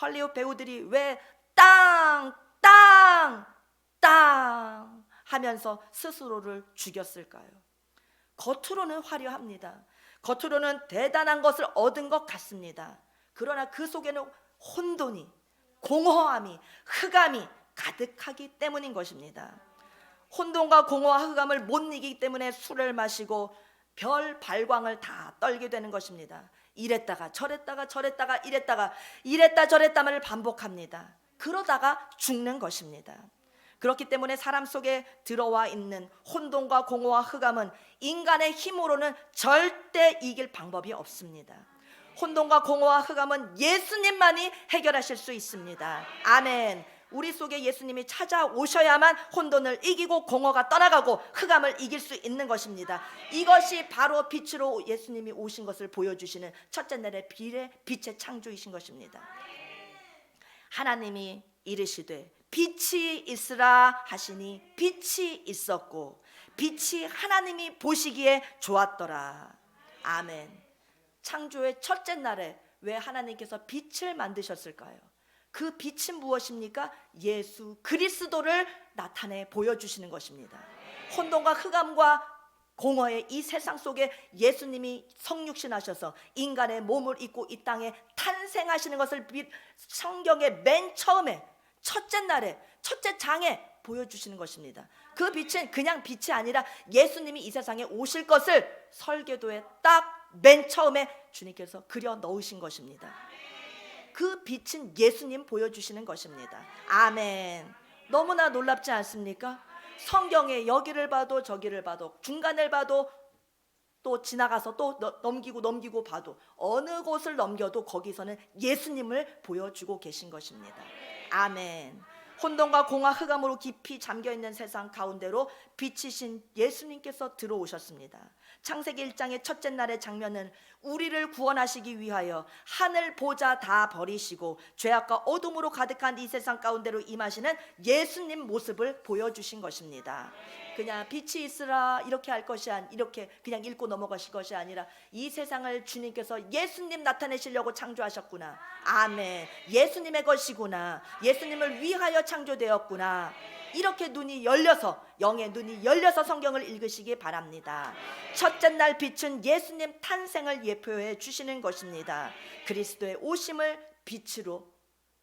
[SPEAKER 3] 헐리우드 배우들이 왜 땅 하면서 스스로를 죽였을까요? 겉으로는 화려합니다. 겉으로는 대단한 것을 얻은 것 같습니다. 그러나 그 속에는 혼돈이, 공허함이, 흑암이 가득하기 때문인 것입니다. 혼돈과 공허와 흑암을 못 이기기 때문에 술을 마시고 별 발광을 다 떨게 되는 것입니다. 이랬다가 저랬다가 이랬다 저랬다를 반복합니다. 그러다가 죽는 것입니다. 그렇기 때문에 사람 속에 들어와 있는 혼돈과 공허와 흑암은 인간의 힘으로는 절대 이길 방법이 없습니다. 혼돈과 공허와 흑암은 예수님만이 해결하실 수 있습니다. 아멘. 우리 속에 예수님이 찾아오셔야만 혼돈을 이기고 공허가 떠나가고 흑암을 이길 수 있는 것입니다. 이것이 바로 빛으로 예수님이 오신 것을 보여주시는 첫째 날의 빛의 창조이신 것입니다. 하나님이 이르시되 빛이 있으라 하시니 빛이 있었고 빛이 하나님이 보시기에 좋았더라. 아멘. 창조의 첫째 날에 왜 하나님께서 빛을 만드셨을까요? 그 빛은 무엇입니까? 예수 그리스도를 나타내 보여주시는 것입니다. 혼돈과 흑암과 공허의 이 세상 속에 예수님이 성육신하셔서 인간의 몸을 입고 이 땅에 탄생하시는 것을 성경의 맨 처음에 첫째 날에 첫째 장에 보여주시는 것입니다. 그 빛은 그냥 빛이 아니라 예수님이 이 세상에 오실 것을 설계도에 딱 맨 처음에 주님께서 그려 넣으신 것입니다. 그 빛은 예수님 보여주시는 것입니다. 아멘. 너무나 놀랍지 않습니까? 성경에 여기를 봐도 저기를 봐도 중간을 봐도 또 지나가서 또 넘기고 봐도 어느 곳을 넘겨도 거기서는 예수님을 보여주고 계신 것입니다. 아멘. 혼돈과 공허 흑암으로 깊이 잠겨있는 세상 가운데로 빛이신 예수님께서 들어오셨습니다. 창세기 1장의 첫째 날의 장면은 우리를 구원하시기 위하여 하늘 보좌 다 버리시고 죄악과 어둠으로 가득한 이 세상 가운데로 임하시는 예수님 모습을 보여주신 것입니다. 그냥 빛이 있으라 이렇게 할 것이 이렇게 그냥 읽고 넘어가실 것이 아니라 이 세상을 주님께서 예수님 나타내시려고 창조하셨구나. 아멘. 예수님의 것이구나. 예수님을 위하여 창조되었구나. 이렇게 눈이 열려서 영의 눈이 열려서 성경을 읽으시기 바랍니다. 첫째 날 빛은 예수님 탄생을 예표해 주시는 것입니다. 그리스도의 오심을 빛으로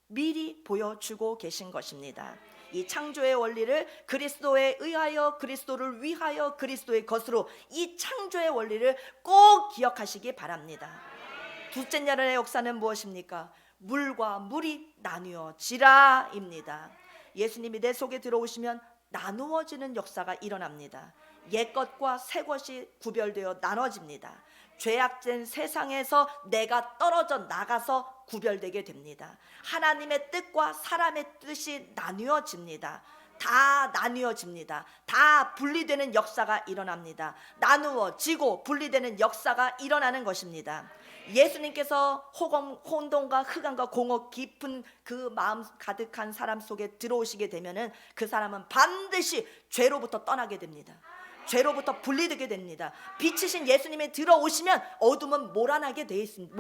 [SPEAKER 3] 미리 보여주고 계신 것입니다. 이 창조의 원리를 그리스도에 의하여 그리스도를 위하여 그리스도의 것으로 이 창조의 원리를 꼭 기억하시기 바랍니다. 둘째 날의 역사는 무엇입니까? 물과 물이 나누어지라입니다. 예수님이 내 속에 들어오시면 나누어지는 역사가 일어납니다. 옛것과 새것이 구별되어 나눠집니다. 죄악된 세상에서 내가 떨어져 나가서 구별되게 됩니다. 하나님의 뜻과 사람의 뜻이 나뉘어집니다. 다 나뉘어집니다. 다 분리되는 역사가 일어납니다. 나누어지고 분리되는 역사가 일어나는 것입니다. 예수님께서 혼돈과 흑암과 공허 깊은 그 마음 가득한 사람 속에 들어오시게 되면은 그 사람은 반드시 죄로부터 떠나게 됩니다. 죄로부터 분리되게 됩니다. 빛이신 예수님이 들어오시면 어둠은 몰아나게 돼 있습니다.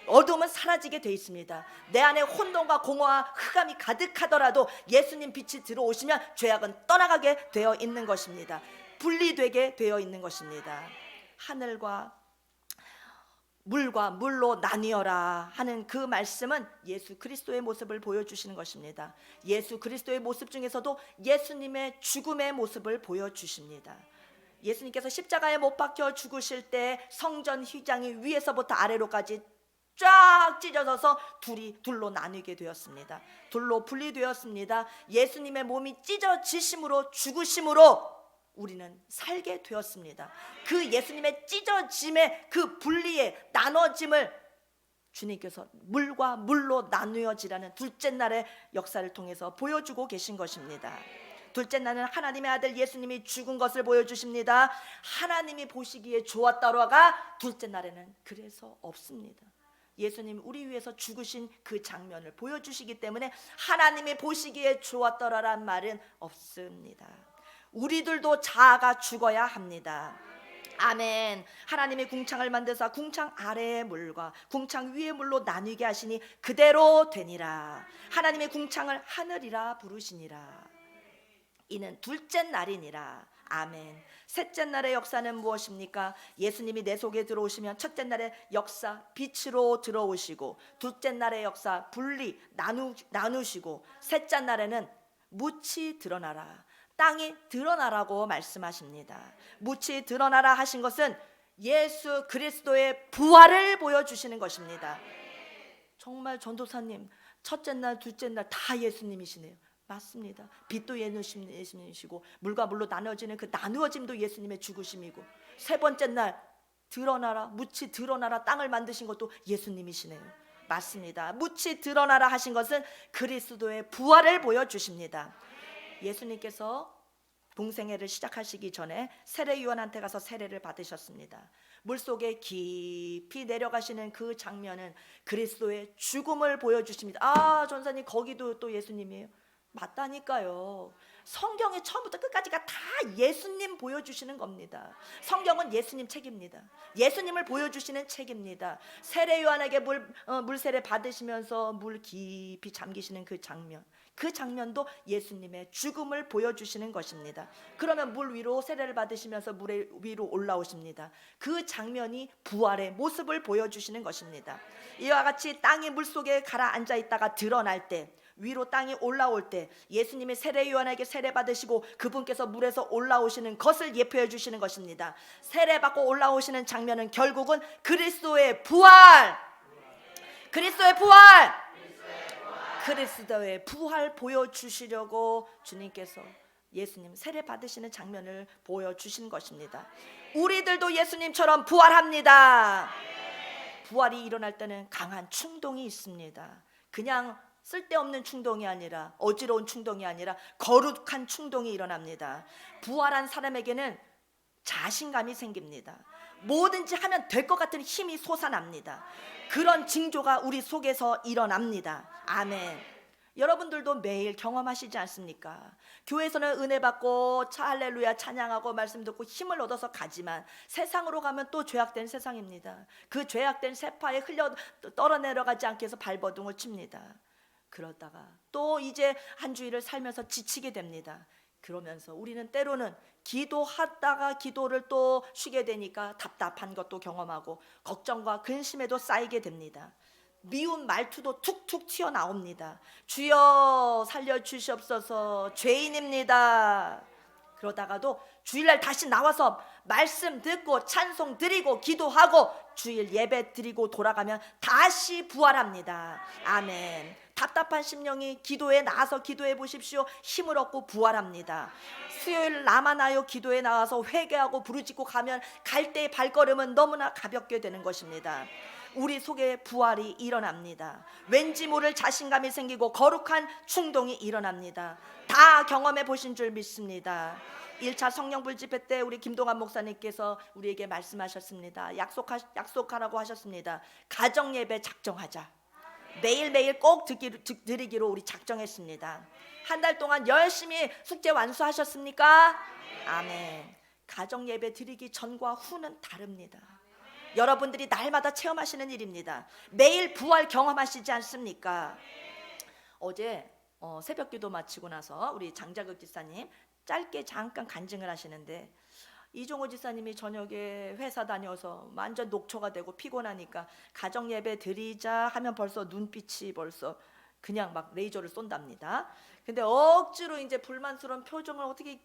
[SPEAKER 3] 어둠은 사라지게 돼 있습니다. 내 안에 혼돈과 공허와 흑암이 가득하더라도 예수님 빛이 들어오시면 죄악은 떠나가게 되어 있는 것입니다. 분리되게 되어 있는 것입니다. 하늘과 물과 물로 나뉘어라 하는 그 말씀은 예수 그리스도의 모습을 보여주시는 것입니다. 예수 그리스도의 모습 중에서도 예수님의 죽음의 모습을 보여주십니다. 예수님께서 십자가에 못 박혀 죽으실 때 성전 휘장이 위에서부터 아래로까지 쫙 찢어져서 둘로 나뉘게 되었습니다. 둘로 분리되었습니다. 예수님의 몸이 찢어지심으로 죽으심으로 우리는 살게 되었습니다. 그 예수님의 찢어짐의 그 분리의 나눠짐을 주님께서 물과 물로 나누어지라는 둘째 날의 역사를 통해서 보여주고 계신 것입니다. 둘째 날은 하나님의 아들 예수님이 죽은 것을 보여주십니다. 하나님이 보시기에 좋았다로가 둘째 날에는 그래서 없습니다. 예수님 우리 위해서 죽으신 그 장면을 보여주시기 때문에 하나님이 보시기에 좋았더라란 말은 없습니다. 우리들도 자아가 죽어야 합니다. 아멘. 하나님이 궁창을 만드사 궁창 아래의 물과 궁창 위의 물로 나뉘게 하시니 그대로 되니라. 하나님의 궁창을 하늘이라 부르시니라. 이는 둘째 날이니라. 아멘. 셋째 날의 역사는 무엇입니까? 예수님이 내 속에 들어오시면 첫째 날의 역사 빛으로 들어오시고, 둘째 날의 역사 분리 나누시고, 셋째 날에는 묻이 드러나라, 땅이 드러나라고 말씀하십니다. 묻이 드러나라 하신 것은 예수 그리스도의 부활을 보여주시는 것입니다. 정말 전도사님, 첫째 날 둘째 날 다 예수님이시네요. 맞습니다. 빛도 예수님이시고 물과 물로 나눠지는 그 나누어짐도 예수님의 죽으심이고, 세 번째 날 드러나라, 묻이 드러나라 땅을 만드신 것도 예수님이시네요. 맞습니다. 묻이 드러나라 하신 것은 그리스도의 부활을 보여주십니다. 예수님께서 공생애를 시작하시기 전에 세례 요한한테 가서 세례를 받으셨습니다. 물속에 깊이 내려가시는 그 장면은 그리스도의 죽음을 보여주십니다. 아, 전사님 거기도 또 예수님이에요? 맞다니까요. 성경의 처음부터 끝까지가 다 예수님 보여주시는 겁니다. 성경은 예수님 책입니다. 예수님을 보여주시는 책입니다. 세례 요한에게 물세례 받으시면서 물 깊이 잠기시는 그 장면, 그 장면도 예수님의 죽음을 보여주시는 것입니다. 그러면 물 위로 세례를 받으시면서 물 위로 올라오십니다. 그 장면이 부활의 모습을 보여주시는 것입니다. 이와 같이 땅이 물속에 가라앉아 있다가 드러날 때, 위로 땅이 올라올 때 예수님이 세례 요한에게 세례 받으시고 그분께서 물에서 올라오시는 것을 예표해 주시는 것입니다. 세례 받고 올라오시는 장면은 결국은 그리스도의 부활, 그리스도의 부활, 그리스도의 부활 보여주시려고 주님께서 예수님 세례 받으시는 장면을 보여주신 것입니다. 우리들도 예수님처럼 부활합니다. 부활이 일어날 때는 강한 충동이 있습니다. 그냥 쓸데없는 충동이 아니라, 어지러운 충동이 아니라 거룩한 충동이 일어납니다. 부활한 사람에게는 자신감이 생깁니다. 뭐든지 하면 될 것 같은 힘이 솟아납니다. 그런 징조가 우리 속에서 일어납니다. 아멘. 여러분들도 매일 경험하시지 않습니까? 교회에서는 은혜 받고 할렐루야 찬양하고 말씀 듣고 힘을 얻어서 가지만 세상으로 가면 또 죄악된 세상입니다. 그 죄악된 세파에 흘려 떨어내려가지 않기 위해서 발버둥을 칩니다. 그러다가 또 이제 한 주일을 살면서 지치게 됩니다. 그러면서 우리는 때로는 기도하다가 기도를 또 쉬게 되니까 답답한 것도 경험하고 걱정과 근심에도 쌓이게 됩니다. 미운 말투도 툭툭 튀어나옵니다. 주여 살려주시옵소서, 죄인입니다. 그러다가도 주일날 다시 나와서 말씀 듣고 찬송 드리고 기도하고 주일 예배 드리고 돌아가면 다시 부활합니다. 아멘. 답답한 심령이 기도에 나와서 기도해 보십시오. 힘을 얻고 부활합니다. 수요일 남아나요 기도에 나와서 회개하고 부르짖고 가면 갈 때의 발걸음은 너무나 가볍게 되는 것입니다. 우리 속에 부활이 일어납니다. 왠지 모를 자신감이 생기고 거룩한 충동이 일어납니다. 다 경험해 보신 줄 믿습니다. 1차 성령불 집회 때 우리 김동환 목사님께서 우리에게 말씀하셨습니다. 약속하라고 하셨습니다. 가정 예배 작정하자. 매일매일 꼭 드리기로 우리 작정했습니다. 한 달 동안 열심히 숙제 완수하셨습니까? 아멘. 가정 예배 드리기 전과 후는 다릅니다. 여러분들이 날마다 체험하시는 일입니다. 매일 부활 경험하시지 않습니까? 어제 새벽 기도 마치고 나서 우리 장자극 지사님 짧게 잠깐 간증을 하시는데, 이종호 지사님이 저녁에 회사 다녀서 완전 녹초가 되고 피곤하니까 가정 예배 드리자 하면 벌써 눈빛이 벌써 그냥 막 레이저를 쏜답니다. 근데 억지로 이제 불만스러운 표정을 어떻게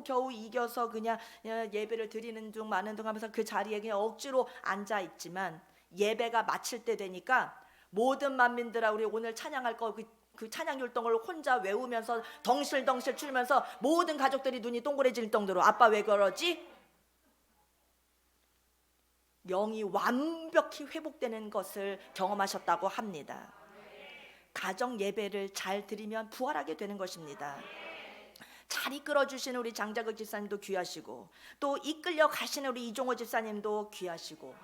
[SPEAKER 3] 겨우 이겨서 그냥 예배를 드리는 중 마는 중 하면서 그 자리에 그냥 억지로 앉아 있지만, 예배가 마칠 때 되니까 모든 만민들아 우리 오늘 찬양할 거 그 찬양 율동을 혼자 외우면서 덩실덩실 추면서 모든 가족들이 눈이 동그래질 정도로 아빠 왜 그러지? 영이 완벽히 회복되는 것을 경험하셨다고 합니다. 가정 예배를 잘 드리면 부활하게 되는 것입니다. 잘 이끌어 주시는 우리 장자극 집사님도 귀하시고, 또 이끌려 가시는 우리 이종호 집사님도 귀하시고,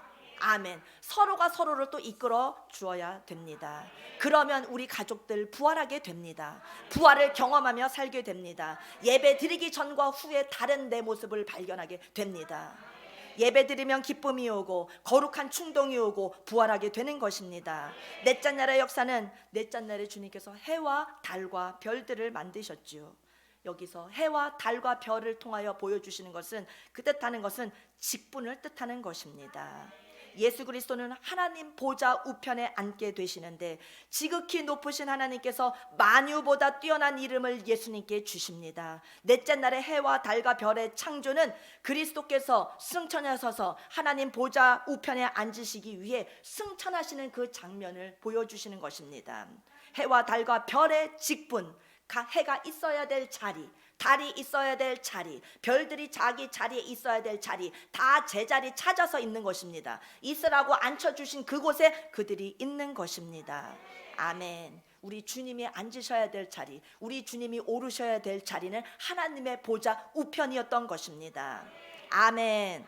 [SPEAKER 3] 아멘. 서로가 서로를 또 이끌어 주어야 됩니다. 그러면 우리 가족들 부활하게 됩니다. 부활을 경험하며 살게 됩니다. 예배 드리기 전과 후에 다른 내 모습을 발견하게 됩니다. 예배 드리면 기쁨이 오고 거룩한 충동이 오고 부활하게 되는 것입니다. 넷째 날의 역사는 넷째 날에 주님께서 해와 달과 별들을 만드셨지요. 여기서 해와 달과 별을 통하여 보여주시는 것은, 그 뜻하는 것은 직분을 뜻하는 것입니다. 예수 그리스도는 하나님 보좌 우편에 앉게 되시는데 지극히 높으신 하나님께서 만유보다 뛰어난 이름을 예수님께 주십니다. 넷째 날의 해와 달과 별의 창조는 그리스도께서 승천하셔서 하나님 보좌 우편에 앉으시기 위해 승천하시는 그 장면을 보여주시는 것입니다. 해와 달과 별의 직분, 해가 있어야 될 자리, 달이 있어야 될 자리, 별들이 자기 자리에 있어야 될 자리, 다 제자리 찾아서 있는 것입니다. 있으라고 앉혀주신 그곳에 그들이 있는 것입니다. 아멘. 우리 주님이 앉으셔야 될 자리, 우리 주님이 오르셔야 될 자리는 하나님의 보좌 우편이었던 것입니다. 아멘.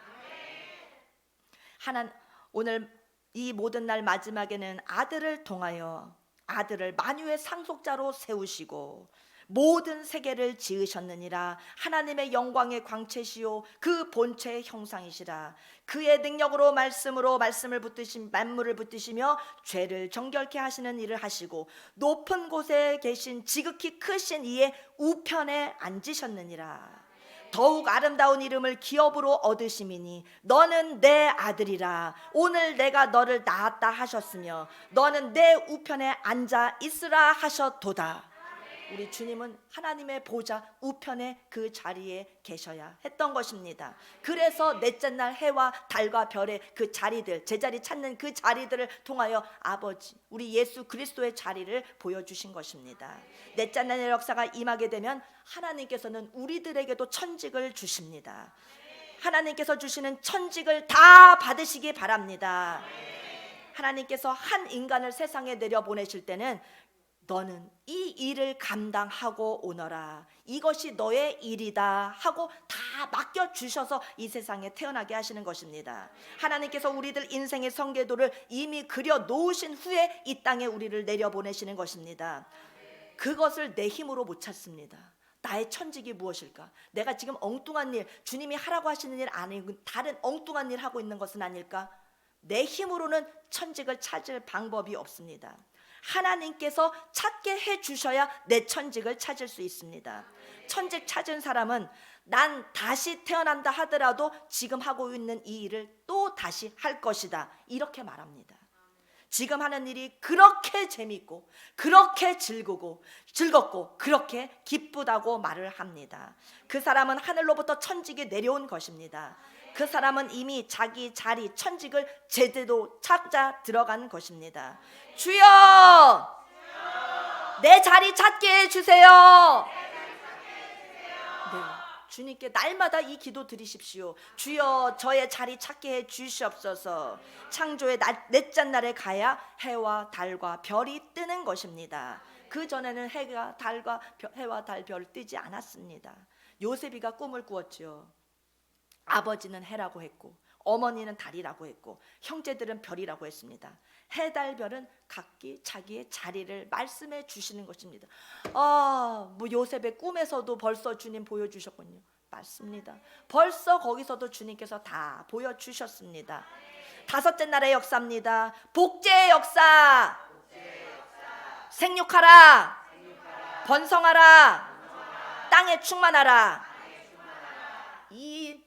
[SPEAKER 3] 오늘 이 모든 날 마지막에는 아들을 통하여 아들을 만유의 상속자로 세우시고 모든 세계를 지으셨느니라. 하나님의 영광의 광채시요 그 본체의 형상이시라. 그의 능력으로 말씀을 붙드신 만물을 붙드시며 죄를 정결케 하시는 일을 하시고 높은 곳에 계신 지극히 크신 이의 우편에 앉으셨느니라. 더욱 아름다운 이름을 기업으로 얻으심이니 너는 내 아들이라. 오늘 내가 너를 낳았다 하셨으며 너는 내 우편에 앉아 있으라 하셨도다. 우리 주님은 하나님의 보좌 우편에 그 자리에 계셔야 했던 것입니다. 그래서 넷째 날 해와 달과 별의 그 자리들, 제자리 찾는 그 자리들을 통하여 아버지, 우리 예수 그리스도의 자리를 보여주신 것입니다. 넷째 날의 역사가 임하게 되면 하나님께서는 우리들에게도 천직을 주십니다. 하나님께서 주시는 천직을 다 받으시기 바랍니다. 하나님께서 한 인간을 세상에 내려보내실 때는 너는 이 일을 감당하고 오너라, 이것이 너의 일이다 하고 다 맡겨주셔서 이 세상에 태어나게 하시는 것입니다. 하나님께서 우리들 인생의 성궤도를 이미 그려 놓으신 후에 이 땅에 우리를 내려보내시는 것입니다. 그것을 내 힘으로 못 찾습니다. 나의 천직이 무엇일까? 내가 지금 엉뚱한 일, 주님이 하라고 하시는 일 아니고 다른 엉뚱한 일 하고 있는 것은 아닐까? 내 힘으로는 천직을 찾을 방법이 없습니다. 하나님께서 찾게 해주셔야 내 천직을 찾을 수 있습니다. 천직 찾은 사람은 난 다시 태어난다 하더라도 지금 하고 있는 이 일을 또 다시 할 것이다, 이렇게 말합니다. 지금 하는 일이 그렇게 재밌고 그렇게 즐겁고 그렇게 기쁘다고 말을 합니다. 그 사람은 하늘로부터 천직이 내려온 것입니다. 그 사람은 이미 자기 자리 천직을 제대로 찾아 들어간 것입니다. 주여, 내 자리 찾게 해주세요. 네, 주님께 날마다 이 기도 드리십시오. 주여, 저의 자리 찾게 해 주시옵소서. 창조의 넷째 날에 가야 해와 달과 별이 뜨는 것입니다. 그 전에는 해와 달, 별이 뜨지 않았습니다. 요셉이가 꿈을 꾸었지요. 아버지는 해라고 했고 어머니는 달이라고 했고 형제들은 별이라고 했습니다. 해, 달, 별은 각기 자기의 자리를 말씀해 주시는 것입니다. 요셉의 꿈에서도 벌써 주님 보여주셨군요. 맞습니다. 벌써 거기서도 주님께서 다 보여주셨습니다. 다섯째 날의 역사입니다. 복제의 역사. 생육하라, 번성하라, 땅에 충만하라. 이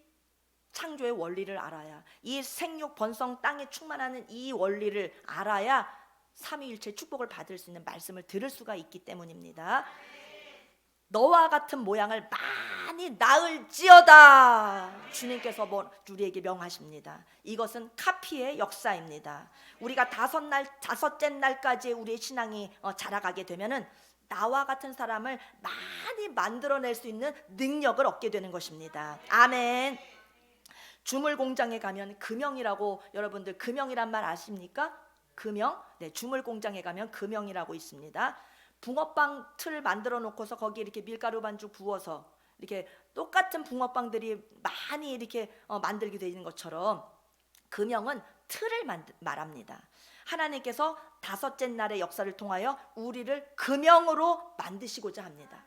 [SPEAKER 3] 창조의 원리를 알아야, 이 생육 번성 땅에 충만하는 이 원리를 알아야 삼위일체 축복을 받을 수 있는 말씀을 들을 수가 있기 때문입니다. 너와 같은 모양을 많이 낳을지어다, 주님께서 우리에게 명하십니다. 이것은 카피의 역사입니다. 우리가 다섯째 날까지 우리의 신앙이 자라가게 되면은 나와 같은 사람을 많이 만들어낼 수 있는 능력을 얻게 되는 것입니다. 아멘. 주물 공장에 가면 금형이라고, 여러분들 금형이란 말 아십니까? 금형? 네, 주물 공장에 가면 금형이라고 있습니다. 붕어빵 틀 만들어 놓고서 거기에 이렇게 밀가루 반죽 부어서 이렇게 똑같은 붕어빵들이 많이 이렇게 만들게 되는 것처럼 금형은 틀을 말합니다. 하나님께서 다섯째 날의 역사를 통하여 우리를 금형으로 만드시고자 합니다.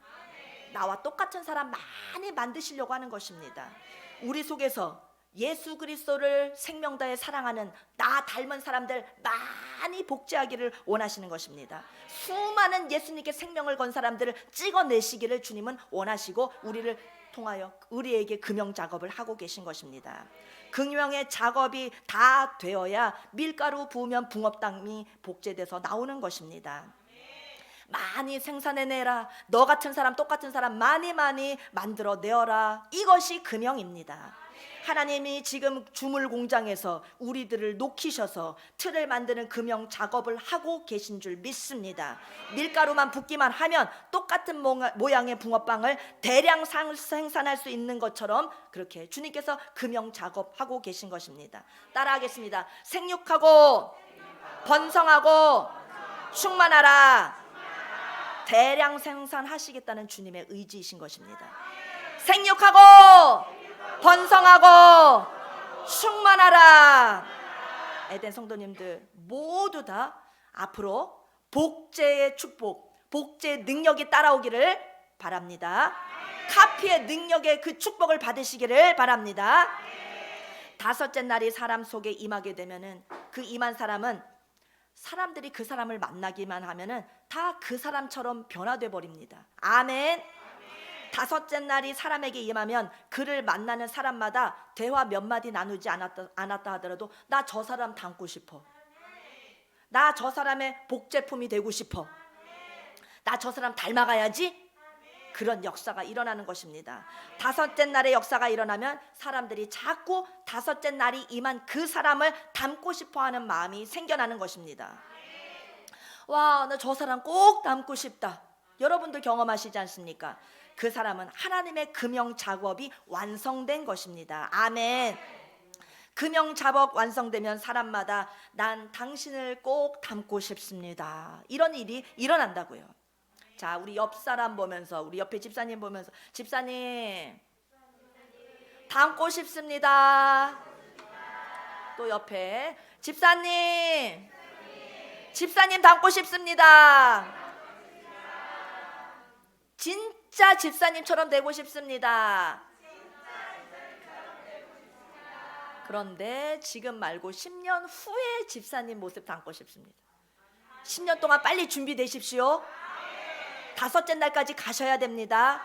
[SPEAKER 3] 나와 똑같은 사람 많이 만드시려고 하는 것입니다. 우리 속에서 예수 그리스도를 생명 다해 사랑하는 나 닮은 사람들 많이 복제하기를 원하시는 것입니다. 수많은 예수님께 생명을 건 사람들을 찍어내시기를 주님은 원하시고 우리를 통하여 우리에게 금형 작업을 하고 계신 것입니다. 금형의 작업이 다 되어야 밀가루 부으면 붕어빵이 복제돼서 나오는 것입니다. 많이 생산해내라. 너 같은 사람 똑같은 사람 많이 만들어내어라. 이것이 금형입니다. 하나님이 지금 주물 공장에서 우리들을 녹이셔서 틀을 만드는 금형 작업을 하고 계신 줄 믿습니다. 밀가루만 붓기만 하면 똑같은 모양의 붕어빵을 대량 생산할 수 있는 것처럼 그렇게 주님께서 금형 작업하고 계신 것입니다. 따라하겠습니다. 생육하고 번성하고 충만하라. 대량 생산하시겠다는 주님의 의지이신 것입니다. 생육하고 번성하고 충만하라. 에덴 성도님들 모두 다 앞으로 복제의 축복, 복제의 능력이 따라오기를 바랍니다. 카피의 능력의 그 축복을 받으시기를 바랍니다. 다섯째 날이 사람 속에 임하게 되면은 그 임한 사람은 사람들이 그 사람을 만나기만 하면은 다 그 사람처럼 변화돼 버립니다. 아멘. 다섯째 날이 사람에게 임하면 그를 만나는 사람마다 대화 몇 마디 나누지 않았다 하더라도 나 저 사람 닮고 싶어. 나 저 사람의 복제품이 되고 싶어. 나 저 사람 닮아가야지. 그런 역사가 일어나는 것입니다. 다섯째 날의 역사가 일어나면 사람들이 자꾸 다섯째 날이 임한 그 사람을 닮고 싶어하는 마음이 생겨나는 것입니다. 와, 나 저 사람 꼭 닮고 싶다. 여러분들 경험하시지 않습니까? 그 사람은 하나님의 금형 작업이 완성된 것입니다. 아멘. 금형 작업 완성되면 사람마다 난 당신을 꼭 닮고 싶습니다. 이런 일이 일어난다고요. 자, 우리 옆 사람 보면서, 우리 옆에 집사님 보면서, 집사님 닮고 싶습니다. 또 옆에 집사님 닮고 싶습니다. 진짜 집사님처럼 되고 싶습니다. 그런데 지금 말고 10년 후에 집사님 모습 닮고 싶습니다. 10년 동안 빨리 준비되십시오. 다섯째 날까지 가셔야 됩니다.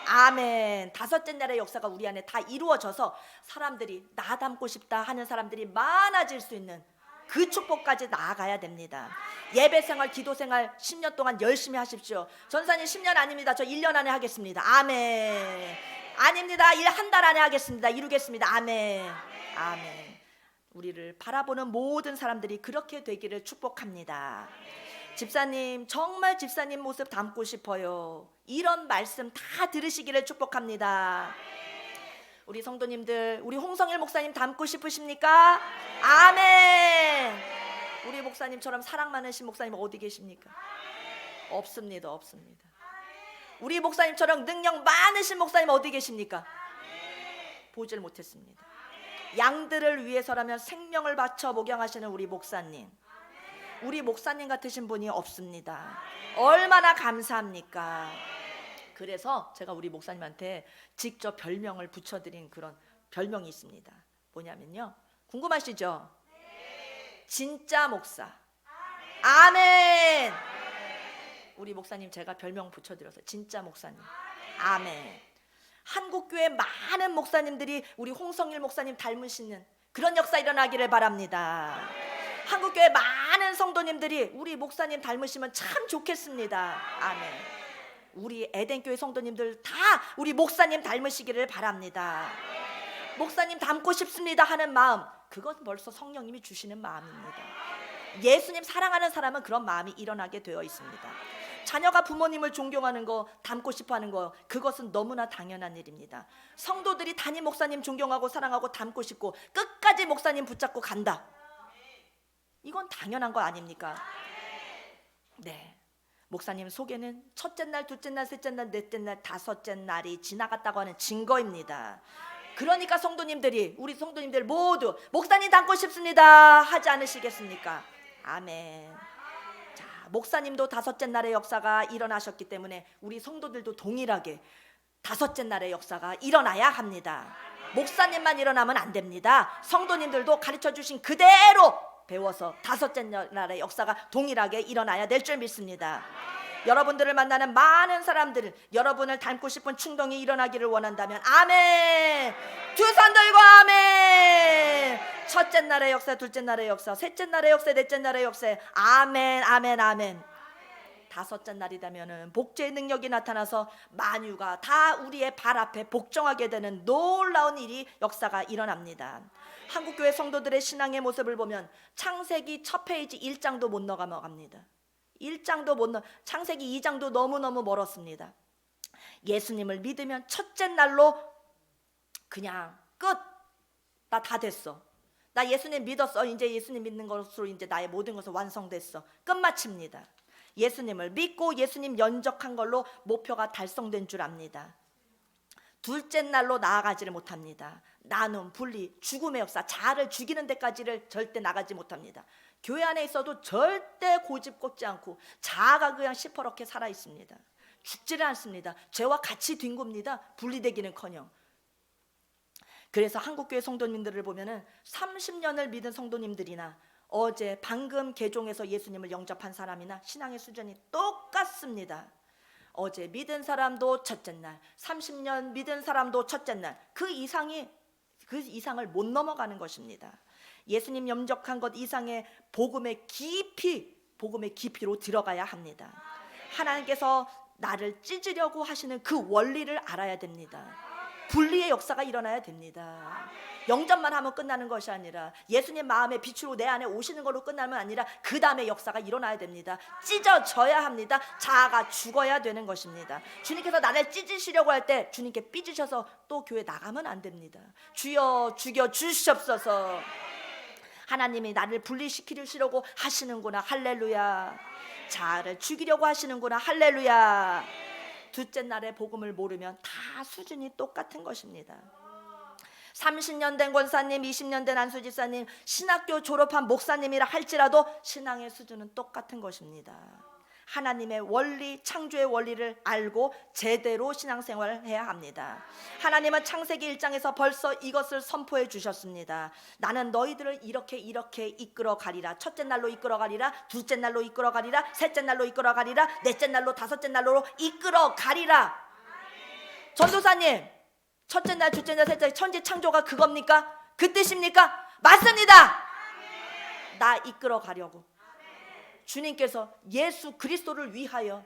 [SPEAKER 3] 아멘. 다섯째 날의 역사가 우리 안에 다 이루어져서 사람들이 나 닮고 싶다 하는 사람들이 많아질 수 있는 그 축복까지 나아가야 됩니다. 예배생활, 기도생활 10년 동안 열심히 하십시오. 전사님 10년 아닙니다. 저 1년 안에 하겠습니다. 아멘. 아닙니다. 한 달 안에 하겠습니다. 이루겠습니다. 아멘. 아멘. 우리를 바라보는 모든 사람들이 그렇게 되기를 축복합니다. 집사님, 정말 집사님 모습 닮고 싶어요. 이런 말씀 다 들으시기를 축복합니다. 우리 성도님들, 우리 홍성일 목사님 닮고 싶으십니까? 아멘. 우리 목사님처럼 사랑 많으신 목사님 어디 계십니까? 없습니다. 없습니다. 우리 목사님처럼 능력 많으신 목사님 어디 계십니까? 보질 못했습니다. 양들을 위해서라면 생명을 바쳐 목양하시는 우리 목사님, 우리 목사님 같으신 분이 없습니다. 얼마나 감사합니까? 그래서 제가 우리 목사님한테 직접 별명을 붙여드린 그런 별명이 있습니다. 뭐냐면요, 궁금하시죠? 진짜 목사. 아멘. 우리 목사님 제가 별명 붙여드려서 진짜 목사님. 아멘. 한국교회 많은 목사님들이 우리 홍성일 목사님 닮으시는 그런 역사 일어나기를 바랍니다. 한국교회 많은 성도님들이 우리 목사님 닮으시면 참 좋겠습니다. 아멘. 우리 에덴교회 성도님들 다 우리 목사님 닮으시기를 바랍니다. 목사님 닮고 싶습니다 하는 마음, 그건 벌써 성령님이 주시는 마음입니다. 예수님 사랑하는 사람은 그런 마음이 일어나게 되어 있습니다. 자녀가 부모님을 존경하는 거, 닮고 싶어하는 거, 그것은 너무나 당연한 일입니다. 성도들이 담임 목사님 존경하고 사랑하고 닮고 싶고 끝까지 목사님 붙잡고 간다, 이건 당연한 거 아닙니까? 네. 목사님 속에는 첫째 날, 둘째 날, 셋째 날, 넷째 날, 다섯째 날이 지나갔다고 하는 증거입니다. 그러니까 성도님들이, 우리 성도님들 모두 목사님 닮고 싶습니다 하지 않으시겠습니까? 아멘. 자, 목사님도 다섯째 날의 역사가 일어나셨기 때문에 우리 성도들도 동일하게 다섯째 날의 역사가 일어나야 합니다. 목사님만 일어나면 안 됩니다. 성도님들도 가르쳐 주신 그대로 배워서 다섯째 날의 역사가 동일하게 일어나야 될 줄 믿습니다. 여러분들을 만나는 많은 사람들, 여러분을 닮고 싶은 충동이 일어나기를 원한다면 아멘. 두 손 들고 아멘. 첫째 날의 역사, 둘째 날의 역사, 셋째 날의 역사, 넷째 날의 역사, 아멘, 아멘, 아멘. 다섯째 날이라면은 복제의 능력이 나타나서 만유가 다 우리의 발 앞에 복종하게 되는 놀라운 일이, 역사가 일어납니다. 한국교회 성도들의 신앙의 모습을 보면 창세기 첫 페이지 1장도 못 넘어갑니다. 1장도 못 넘어, 창세기 2장도 너무너무 멀었습니다. 예수님을 믿으면 첫째 날로 그냥 끝. 나 다 됐어. 나 예수님 믿었어. 이제 예수님 믿는 것으로 이제 나의 모든 것은 완성됐어. 끝마칩니다. 예수님을 믿고 예수님 연적한 걸로 목표가 달성된 줄 압니다. 둘째 날로 나아가지를 못합니다. 나눔, 분리, 죽음의 역사, 자아를 죽이는 데까지를 절대 나가지 못합니다. 교회 안에 있어도 절대 고집 꽂지 않고 자아가 그냥 시퍼렇게 살아 있습니다. 죽지를 않습니다. 죄와 같이 뒹굽니다. 분리되기는커녕. 그래서 한국교회 성도님들을 보면은 30년을 믿은 성도님들이나 어제 방금 개종해서 예수님을 영접한 사람이나 신앙의 수준이 똑같습니다. 어제 믿은 사람도 첫째 날, 30년 믿은 사람도 첫째 날, 그 이상을 못 넘어가는 것입니다. 예수님 영접한 것 이상의 복음의 깊이로 들어가야 합니다. 하나님께서 나를 찢으려고 하시는 그 원리를 알아야 됩니다. 분리의 역사가 일어나야 됩니다. 영접만 하면 끝나는 것이 아니라 예수님 마음의 빛으로 내 안에 오시는 걸로 끝나면 아니라 그 다음에 역사가 일어나야 됩니다. 찢어져야 합니다. 자아가 죽어야 되는 것입니다. 주님께서 나를 찢으시려고 할 때 주님께 삐지셔서 또 교회 나가면 안 됩니다. 주여 죽여 주시옵소서. 하나님이 나를 분리시키려고 하시는구나. 할렐루야. 자아를 죽이려고 하시는구나. 할렐루야. 둘째 날의 복음을 모르면 다 수준이 똑같은 것입니다. 30년 된 권사님, 20년 된 안수집사님, 신학교 졸업한 목사님이라 할지라도 신앙의 수준은 똑같은 것입니다. 하나님의 원리, 창조의 원리를 알고 제대로 신앙생활을 해야 합니다. 하나님은 창세기 1장에서 벌써 이것을 선포해 주셨습니다. 나는 너희들을 이렇게 이끌어 가리라. 첫째 날로 이끌어 가리라. 둘째 날로 이끌어 가리라. 셋째 날로 이끌어 가리라. 넷째 날로, 다섯째 날로 이끌어 가리라. 전도사님, 첫째 날, 둘째 날, 셋째 날 천지 창조가 그겁니까? 그 뜻입니까? 맞습니다. 나 이끌어 가려고 주님께서 예수 그리스도를 위하여,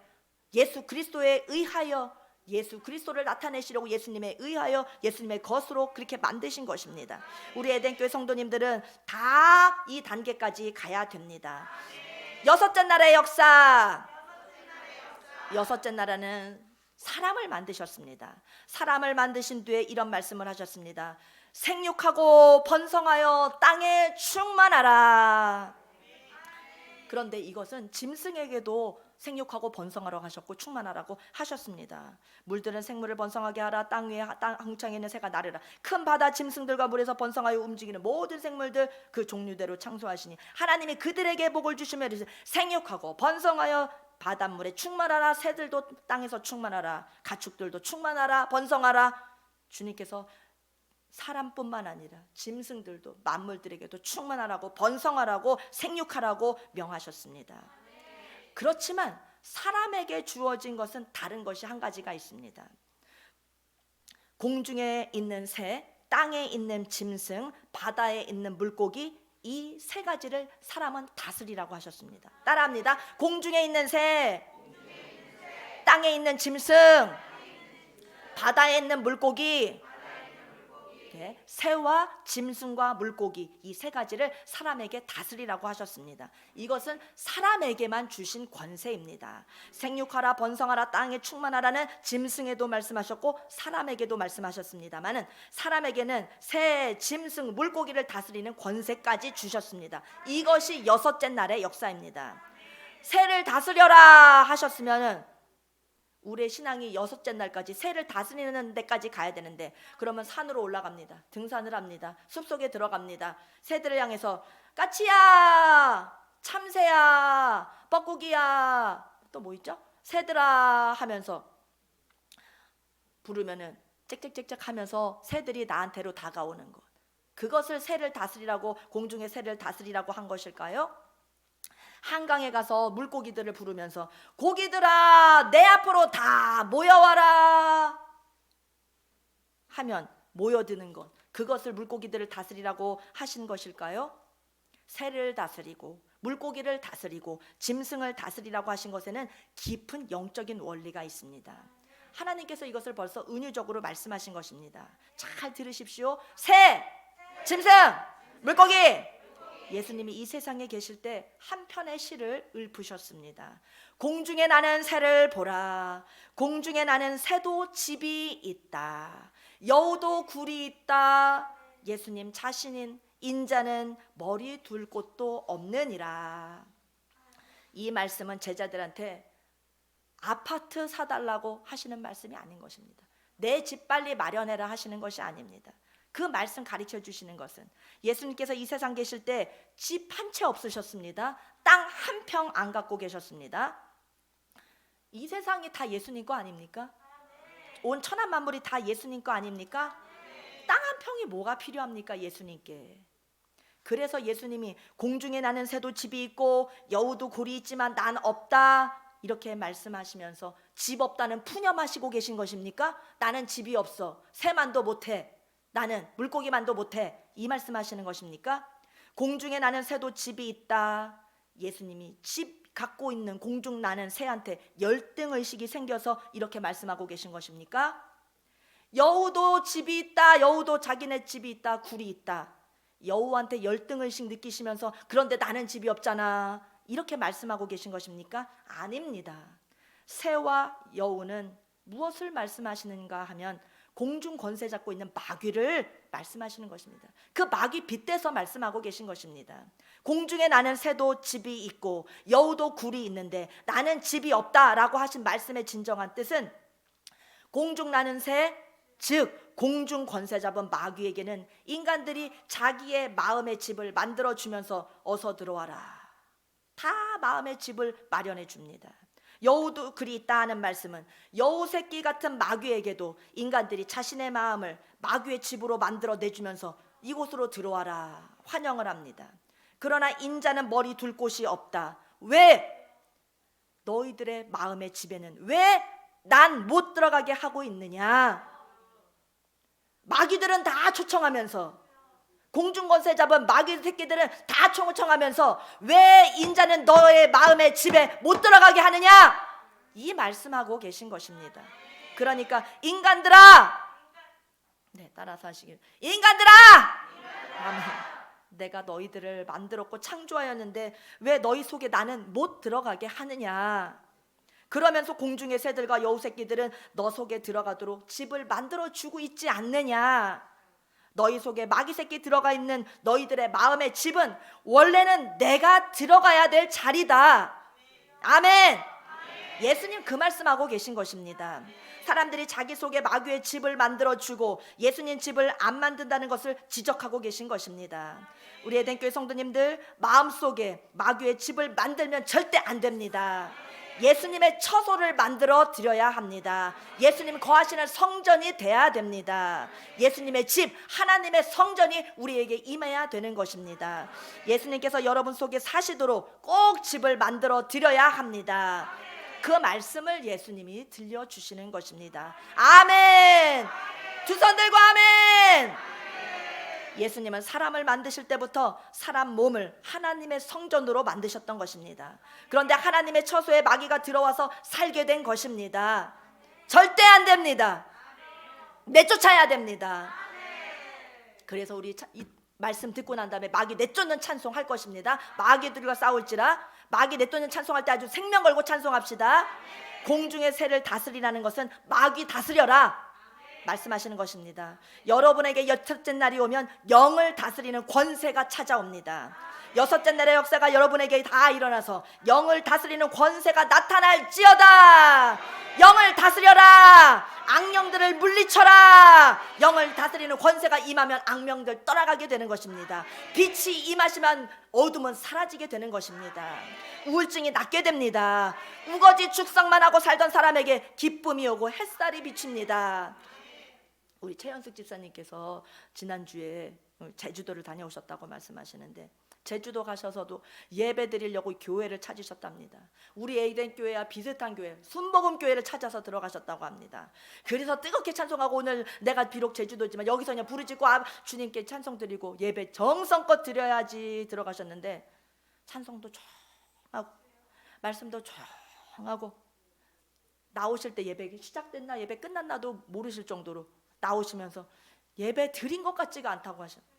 [SPEAKER 3] 예수 그리스도에 의하여, 예수 그리스도를 나타내시려고 예수님에 의하여 예수님의 것으로 그렇게 만드신 것입니다. 우리 에덴교회 성도님들은 다 이 단계까지 가야 됩니다. 여섯째 날의 역사. 여섯째 날에는 사람을 만드셨습니다. 사람을 만드신 뒤에 이런 말씀을 하셨습니다. 생육하고 번성하여 땅에 충만하라. 그런데 이것은 짐승에게도 생육하고 번성하라고 하셨고 충만하라고 하셨습니다. 물들은 생물을 번성하게 하라. 땅 위에 땅 홍창에 있는 새가 나르라. 큰 바다 짐승들과 물에서 번성하여 움직이는 모든 생물들 그 종류대로 창조하시니 하나님이 그들에게 복을 주시며 생육하고 번성하여 바닷물에 충만하라. 새들도 땅에서 충만하라. 가축들도 충만하라. 번성하라. 주님께서 사람뿐만 아니라 짐승들도 만물들에게도 충만하라고, 번성하라고, 생육하라고 명하셨습니다. 그렇지만 사람에게 주어진 것은 다른 것이 한 가지가 있습니다. 공중에 있는 새, 땅에 있는 짐승, 바다에 있는 물고기, 이 세 가지를 사람은 다스리라고 하셨습니다. 따라합니다. 공중에 있는 새, 땅에 있는 짐승, 바다에 있는 물고기, 새와 짐승과 물고기, 이 세 가지를 사람에게 다스리라고 하셨습니다. 이것은 사람에게만 주신 권세입니다. 생육하라, 번성하라, 땅에 충만하라는 짐승에도 말씀하셨고 사람에게도 말씀하셨습니다만은 사람에게는 새, 짐승, 물고기를 다스리는 권세까지 주셨습니다. 이것이 여섯째 날의 역사입니다. 새를 다스려라 하셨으면은 우리의 신앙이 6째 날까지 새를 다스리는 데까지 가야 되는데, 그러면 산으로 올라갑니다. 등산을 합니다. 숲속에 들어갑니다. 새들을 향해서 까치야, 참새야, 뻐꾸기야, 또 뭐 있죠? 새들아 하면서 부르면은 짹짹짹짹 하면서 새들이 나한테로 다가오는 것, 그것을 새를 다스리라고, 공중의 새를 다스리라고 한 것일까요? 한강에 가서 물고기들을 부르면서 고기들아 내 앞으로 다 모여와라 하면 모여드는 것, 그것을 물고기들을 다스리라고 하신 것일까요? 새를 다스리고 물고기를 다스리고 짐승을 다스리라고 하신 것에는 깊은 영적인 원리가 있습니다. 하나님께서 이것을 벌써 은유적으로 말씀하신 것입니다. 잘 들으십시오. 새, 짐승, 물고기. 예수님이 이 세상에 계실 때 한 편의 시를 읊으셨습니다. 공중에 나는 새를 보라. 공중에 나는 새도 집이 있다. 여우도 굴이 있다. 예수님 자신인 인자는 머리 둘 곳도 없느니라. 이 말씀은 제자들한테 아파트 사달라고 하시는 말씀이 아닌 것입니다. 내 집 빨리 마련해라 하시는 것이 아닙니다. 그 말씀 가르쳐 주시는 것은, 예수님께서 이 세상 계실 때 집 한 채 없으셨습니다. 땅 한 평 안 갖고 계셨습니다. 이 세상이 다 예수님 거 아닙니까? 온 천하 만물이 다 예수님 거 아닙니까? 땅 한 평이 뭐가 필요합니까 예수님께? 그래서 예수님이 공중에 나는 새도 집이 있고 여우도 굴이 있지만 난 없다 이렇게 말씀하시면서 집 없다는 푸념하시고 계신 것입니까? 나는 집이 없어, 새만도 못해, 나는 물고기만도 못해, 이 말씀하시는 것입니까? 공중에 나는 새도 집이 있다. 예수님이 집 갖고 있는 공중 나는 새한테 열등의식이 생겨서 이렇게 말씀하고 계신 것입니까? 여우도 집이 있다, 여우도 자기네 집이 있다, 굴이 있다. 여우한테 열등의식 느끼시면서 그런데 나는 집이 없잖아 이렇게 말씀하고 계신 것입니까? 아닙니다. 새와 여우는 무엇을 말씀하시는가 하면 공중 권세 잡고 있는 마귀를 말씀하시는 것입니다. 그 마귀 빗대서 말씀하고 계신 것입니다. 공중에 나는 새도 집이 있고 여우도 굴이 있는데 나는 집이 없다라고 하신 말씀의 진정한 뜻은, 공중 나는 새, 즉 공중 권세 잡은 마귀에게는 인간들이 자기의 마음의 집을 만들어 주면서 어서 들어와라, 다 마음의 집을 마련해 줍니다. 여우도 그리 있다 하는 말씀은 여우 새끼 같은 마귀에게도 인간들이 자신의 마음을 마귀의 집으로 만들어 내주면서 이곳으로 들어와라 환영을 합니다. 그러나 인자는 머리 둘 곳이 없다. 왜? 너희들의 마음의 집에는 왜 난 못 들어가게 하고 있느냐? 마귀들은 다 초청하면서, 공중권세 잡은 마귀 새끼들은 다 초청하면서 왜 인자는 너의 마음의 집에 못 들어가게 하느냐? 이 말씀하고 계신 것입니다. 그러니까 인간들아, 네, 따라서 하시길. 인간들아! 아멘. 내가 너희들을 만들었고 창조하였는데 왜 너희 속에 나는 못 들어가게 하느냐? 그러면서 공중의 새들과 여우 새끼들은 너 속에 들어가도록 집을 만들어주고 있지 않느냐? 너희 속에 마귀 새끼 들어가 있는 너희들의 마음의 집은 원래는 내가 들어가야 될 자리다. 아멘. 예수님 그 말씀하고 계신 것입니다. 사람들이 자기 속에 마귀의 집을 만들어주고 예수님 집을 안 만든다는 것을 지적하고 계신 것입니다. 우리 에덴교회 성도님들, 마음속에 마귀의 집을 만들면 절대 안 됩니다. 예수님의 처소를 만들어 드려야 합니다. 예수님 거하시는 성전이 돼야 됩니다. 예수님의 집, 하나님의 성전이 우리에게 임해야 되는 것입니다. 예수님께서 여러분 속에 사시도록 꼭 집을 만들어 드려야 합니다. 그 말씀을 예수님이 들려주시는 것입니다. 아멘. 두 손 들고 아멘. 예수님은 사람을 만드실 때부터 사람 몸을 하나님의 성전으로 만드셨던 것입니다. 그런데 하나님의 처소에 마귀가 들어와서 살게 된 것입니다. 절대 안 됩니다. 내쫓아야 됩니다. 그래서 우리 이 말씀 듣고 난 다음에 마귀 내쫓는 찬송 할 것입니다. 마귀들과 싸울지라 마귀 내쫓는 찬송할 때 아주 생명 걸고 찬송합시다. 공중의 새를 다스리라는 것은 마귀 다스려라. 말씀하시는 것입니다. 여러분에게 여섯째 날이 오면 영을 다스리는 권세가 찾아옵니다. 여섯째 날의 역사가 여러분에게 다 일어나서 영을 다스리는 권세가 나타날지어다. 영을 다스려라. 악령들을 물리쳐라. 영을 다스리는 권세가 임하면 악령들 떠나가게 되는 것입니다. 빛이 임하시면 어둠은 사라지게 되는 것입니다. 우울증이 낫게 됩니다. 우거지 죽상만 하고 살던 사람에게 기쁨이 오고 햇살이 비칩니다. 우리 최현숙 집사님께서 지난주에 제주도를 다녀오셨다고 말씀하시는데, 제주도 가셔서도 예배 드리려고 교회를 찾으셨답니다. 우리 에이덴 교회와 비슷한 교회, 순복음 교회를 찾아서 들어가셨다고 합니다. 그래서 뜨겁게 찬송하고, 오늘 내가 비록 제주도지만 여기서 그냥 부르짖고 주님께 찬송 드리고 예배 정성껏 드려야지 들어가셨는데, 찬송도 조용하고 말씀도 조용하고, 나오실 때 예배 시작됐나 예배 끝났나도 모르실 정도로 나오시면서 예배 드린 것 같지가 않다고 하셨어요.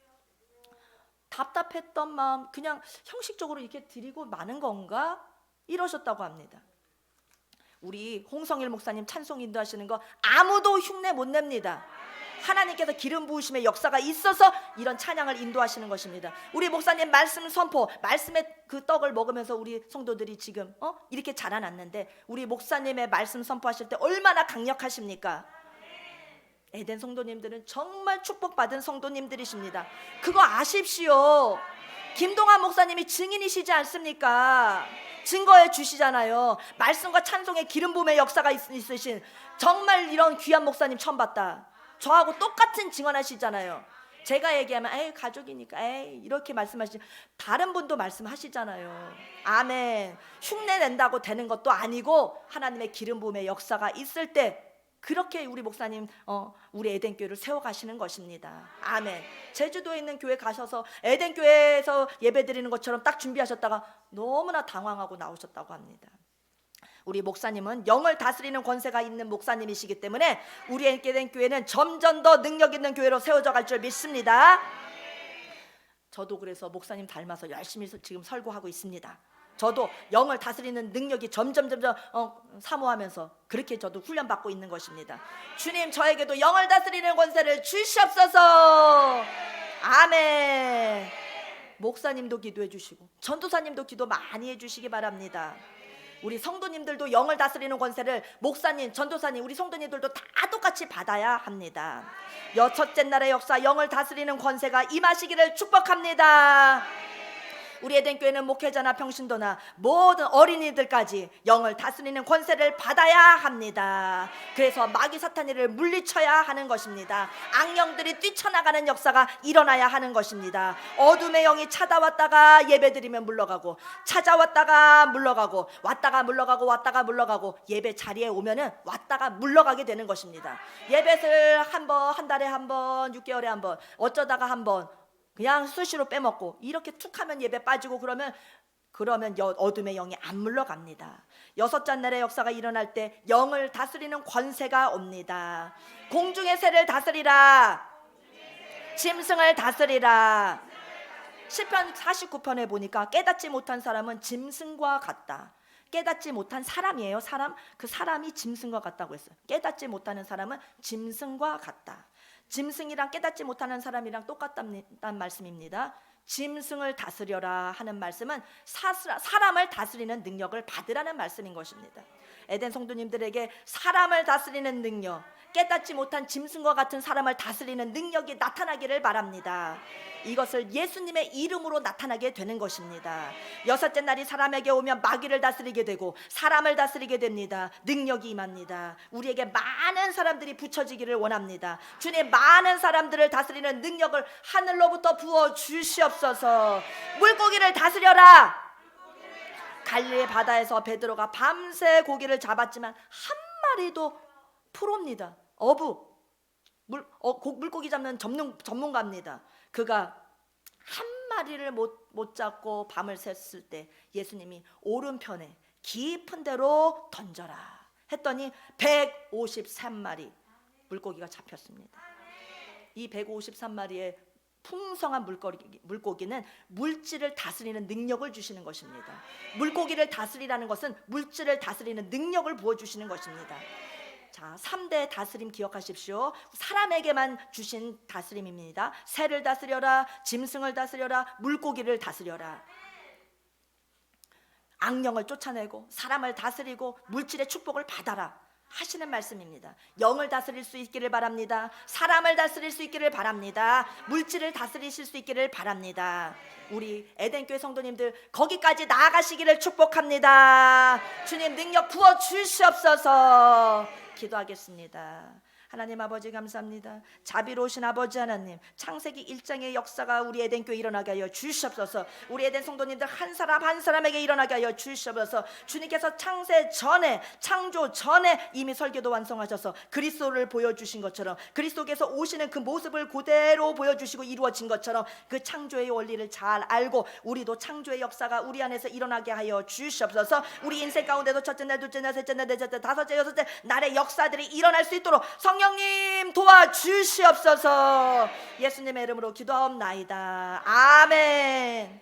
[SPEAKER 3] 답답했던 마음, 그냥 형식적으로 이렇게 드리고 마는 건가? 이러셨다고 합니다. 우리 홍성일 목사님 찬송 인도하시는 거 아무도 흉내 못 냅니다. 하나님께서 기름 부으심의 역사가 있어서 이런 찬양을 인도하시는 것입니다. 우리 목사님 말씀 선포, 말씀의 그 떡을 먹으면서 우리 성도들이 지금 이렇게 자라났는데, 우리 목사님의 말씀 선포하실 때 얼마나 강력하십니까? 에덴 성도님들은 정말 축복받은 성도님들이십니다. 그거 아십시오. 김동환 목사님이 증인이시지 않습니까? 증거해 주시잖아요. 말씀과 찬송의 기름 부음의 역사가 있으신 정말 이런 귀한 목사님 처음 봤다. 저하고 똑같은 증언하시잖아요. 제가 얘기하면 에이 가족이니까 에이 이렇게 말씀하시지, 다른 분도 말씀하시잖아요. 아멘. 흉내 낸다고 되는 것도 아니고 하나님의 기름 부음의 역사가 있을 때 그렇게 우리 목사님 우리 에덴 교회를 세워가시는 것입니다. 아멘. 제주도에 있는 교회 가셔서 에덴 교회에서 예배드리는 것처럼 딱 준비하셨다가 너무나 당황하고 나오셨다고 합니다. 우리 목사님은 영을 다스리는 권세가 있는 목사님이시기 때문에 우리 에덴 교회는 점점 더 능력 있는 교회로 세워져 갈 줄 믿습니다. 저도 그래서 목사님 닮아서 열심히 지금 설교하고 있습니다. 저도 영을 다스리는 능력이 점점 사모하면서 그렇게 저도 훈련받고 있는 것입니다. 주님, 저에게도 영을 다스리는 권세를 주시옵소서. 아멘. 목사님도 기도해 주시고 전도사님도 기도 많이 해 주시기 바랍니다. 우리 성도님들도 영을 다스리는 권세를 목사님, 전도사님, 우리 성도님들도 다 똑같이 받아야 합니다. 여섯째 날의 역사, 영을 다스리는 권세가 임하시기를 축복합니다. 우리 에덴 교회는 목회자나 평신도나 모든 어린이들까지 영을 다스리는 권세를 받아야 합니다. 그래서 마귀 사탄이를 물리쳐야 하는 것입니다. 악령들이 뛰쳐나가는 역사가 일어나야 하는 것입니다. 어둠의 영이 찾아왔다가 예배드리면 물러가고, 찾아왔다가 물러가고, 왔다가 물러가고, 왔다가 물러가고, 예배 자리에 오면은 왔다가 물러가게 되는 것입니다. 예배를 한 번, 한 달에 한 번, 6개월에 한 번, 어쩌다가 한 번 그냥 수시로 빼먹고 이렇게 툭 하면 예배 빠지고 그러면 어둠의 영이 안 물러갑니다. 여섯째 날의 역사가 일어날 때 영을 다스리는 권세가 옵니다. 공중의 새를 다스리라, 짐승을 다스리라. 시편 49편에 보니까 깨닫지 못한 사람은 짐승과 같다. 깨닫지 못한 사람이에요. 사람, 그 사람이 짐승과 같다고 했어요. 깨닫지 못하는 사람은 짐승과 같다. 짐승이랑 깨닫지 못하는 사람이랑 똑같다는 말씀입니다. 짐승을 다스려라 하는 말씀은 사람을 다스리는 능력을 받으라는 말씀인 것입니다. 에덴 성도님들에게 사람을 다스리는 능력, 깨닫지 못한 짐승과 같은 사람을 다스리는 능력이 나타나기를 바랍니다. 이것을 예수님의 이름으로 나타나게 되는 것입니다. 여섯째 날이 사람에게 오면 마귀를 다스리게 되고 사람을 다스리게 됩니다. 능력이 임합니다. 우리에게 많은 사람들이 붙여지기를 원합니다. 주님, 많은 사람들을 다스리는 능력을 하늘로부터 부어 주시옵소서. 물고기를 다스려라. 갈릴리 바다에서 베드로가 밤새 고기를 잡았지만 한 마리도 프로입니다. 물고기 잡는 전문가입니다. 그가 한 마리를 못 잡고 밤을 샜을 때 예수님이 오른편에 깊은 데로 던져라 했더니 153마리 물고기가 잡혔습니다. 이 153마리의 풍성한 물고기는 물질을 다스리는 능력을 주시는 것입니다. 물고기를 다스리라는 것은 물질을 다스리는 능력을 부어주시는 것입니다. 자, 3대 다스림 기억하십시오. 사람에게만 주신 다스림입니다. 새를 다스려라, 짐승을 다스려라, 물고기를 다스려라. 악령을 쫓아내고 사람을 다스리고 물질의 축복을 받아라 하시는 말씀입니다. 영을 다스릴 수 있기를 바랍니다. 사람을 다스릴 수 있기를 바랍니다. 물질을 다스리실 수 있기를 바랍니다. 우리 에덴교회 성도님들 거기까지 나아가시기를 축복합니다. 주님 능력 부어 주시옵소서. 기도하겠습니다. 하나님 아버지 감사합니다. 자비로우신 아버지 하나님, 창세기 1장의 역사가 우리 에덴교회 일어나게 하여 주시옵소서. 우리 에덴 성도님들 한 사람 한 사람에게 일어나게 하여 주시옵소서. 주님께서 창세 전에, 창조 전에 이미 설계도 완성하셔서 그리스도를 보여주신 것처럼, 그리스도께서 오시는 그 모습을 그대로 보여주시고 이루어진 것처럼 그 창조의 원리를 잘 알고 우리도 창조의 역사가 우리 안에서 일어나게 하여 주시옵소서. 우리 인생 가운데도 첫째 날, 둘째 날, 셋째 날, 넷째 날, 다섯째, 여섯째 날의 역사들이 일어날 수 있도록 성령님 도와주시옵소서. 예수님의 이름으로 기도하옵나이다. 아멘.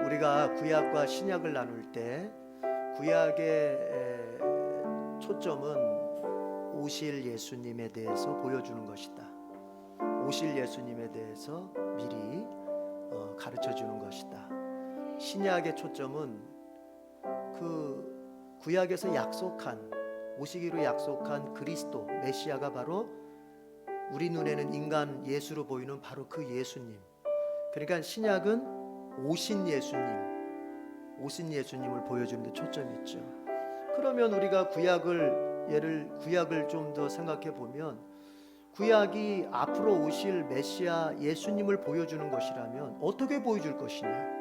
[SPEAKER 1] 우리가 구약과 신약을 나눌 때 구약의 초점은 오실 예수님에 대해서 보여주는 것이다. 오실 예수님에 대해서 미리 가르쳐 주는 것이다. 신약의 초점은 그 구약에서 약속한, 오시기로 약속한 그리스도 메시아가 바로 우리 눈에는 인간 예수로 보이는 바로 그 예수님. 그러니까 신약은 오신 예수님을 보여주는 데 초점이 있죠. 그러면 우리가 구약을 좀 더 생각해 보면, 구약이 앞으로 오실 메시아 예수님을 보여주는 것이라면 어떻게 보여줄 것이냐?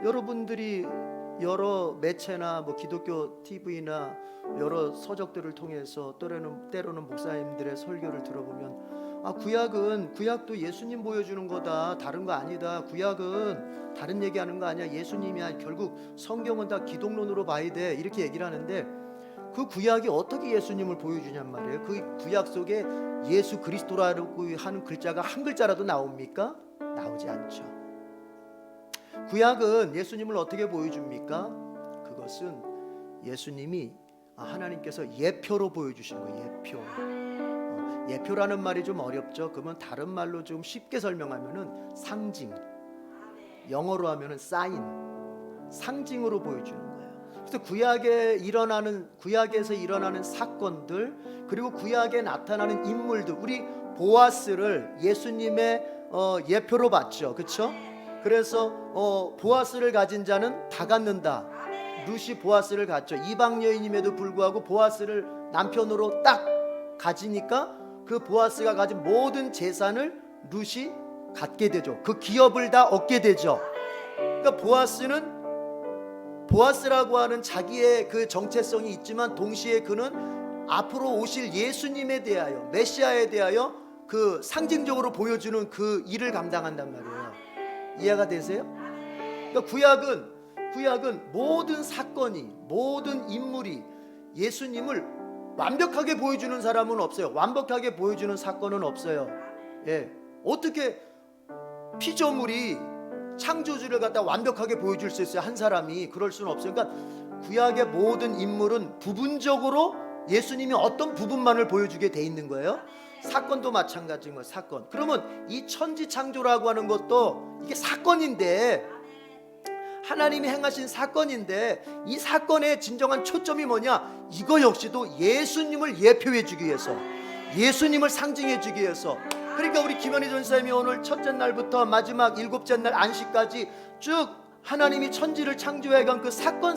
[SPEAKER 1] 여러분들이 여러 매체나 뭐 기독교 TV나 여러 서적들을 통해서 때로는 목사님들의 설교를 들어보면, 구약도 예수님 보여주는 거다, 다른 거 아니다, 구약은 다른 얘기하는 거 아니야, 예수님이야, 결국 성경은 다 기독론으로 봐야 돼, 이렇게 얘기를 하는데, 그 구약이 어떻게 예수님을 보여주냔 말이에요. 그 구약 속에 예수 그리스도라고 하는 글자가 한 글자라도 나옵니까? 나오지 않죠. 구약은 예수님을 어떻게 보여줍니까? 그것은 예수님이 하나님께서 예표로 보여주신 거예요. 예표라는 말이 좀 어렵죠. 그러면 다른 말로 좀 쉽게 설명하면은 상징, 영어로 하면은 사인, 상징으로 보여주는 거예요. 그래서 구약에서 일어나는 사건들, 그리고 구약에 나타나는 인물들, 우리 보아스를 예수님의 예표로 봤죠, 그렇죠? 그래서 보아스를 가진 자는 다 갖는다. 룻이 보아스를 갖죠. 이방 여인임에도 불구하고 보아스를 남편으로 딱 가지니까 그 보아스가 가진 모든 재산을 룻이 갖게 되죠. 그 기업을 다 얻게 되죠. 그러니까 보아스라고 하는 자기의 그 정체성이 있지만 동시에 그는 앞으로 오실 예수님에 대하여, 메시아에 대하여 그 상징적으로 보여주는 그 일을 감당한단 말이에요. 이해가 되세요? 그러니까 구약은 모든 사건이, 모든 인물이 예수님을 완벽하게 보여주는 사람은 없어요. 완벽하게 보여주는 사건은 없어요. 어떻게 피조물이 창조주를 갖다 완벽하게 보여줄 수 있어요? 한 사람이. 그럴 수는 없어요. 그러니까 구약의 모든 인물은 부분적으로 예수님이 어떤 부분만을 보여주게 돼 있는 거예요. 사건도 마찬가지인 거예요. 사건. 그러면 이 천지 창조라고 하는 것도 이게 사건인데, 하나님이 행하신 사건인데, 이 사건의 진정한 초점이 뭐냐? 이거 역시도 예수님을 예표해 주기 위해서, 예수님을 상징해 주기 위해서. 그러니까 우리 김현희 전사님이 오늘 첫째 날부터 마지막 일곱째 날 안식까지 쭉 하나님이 천지를 창조해 간 그 사건,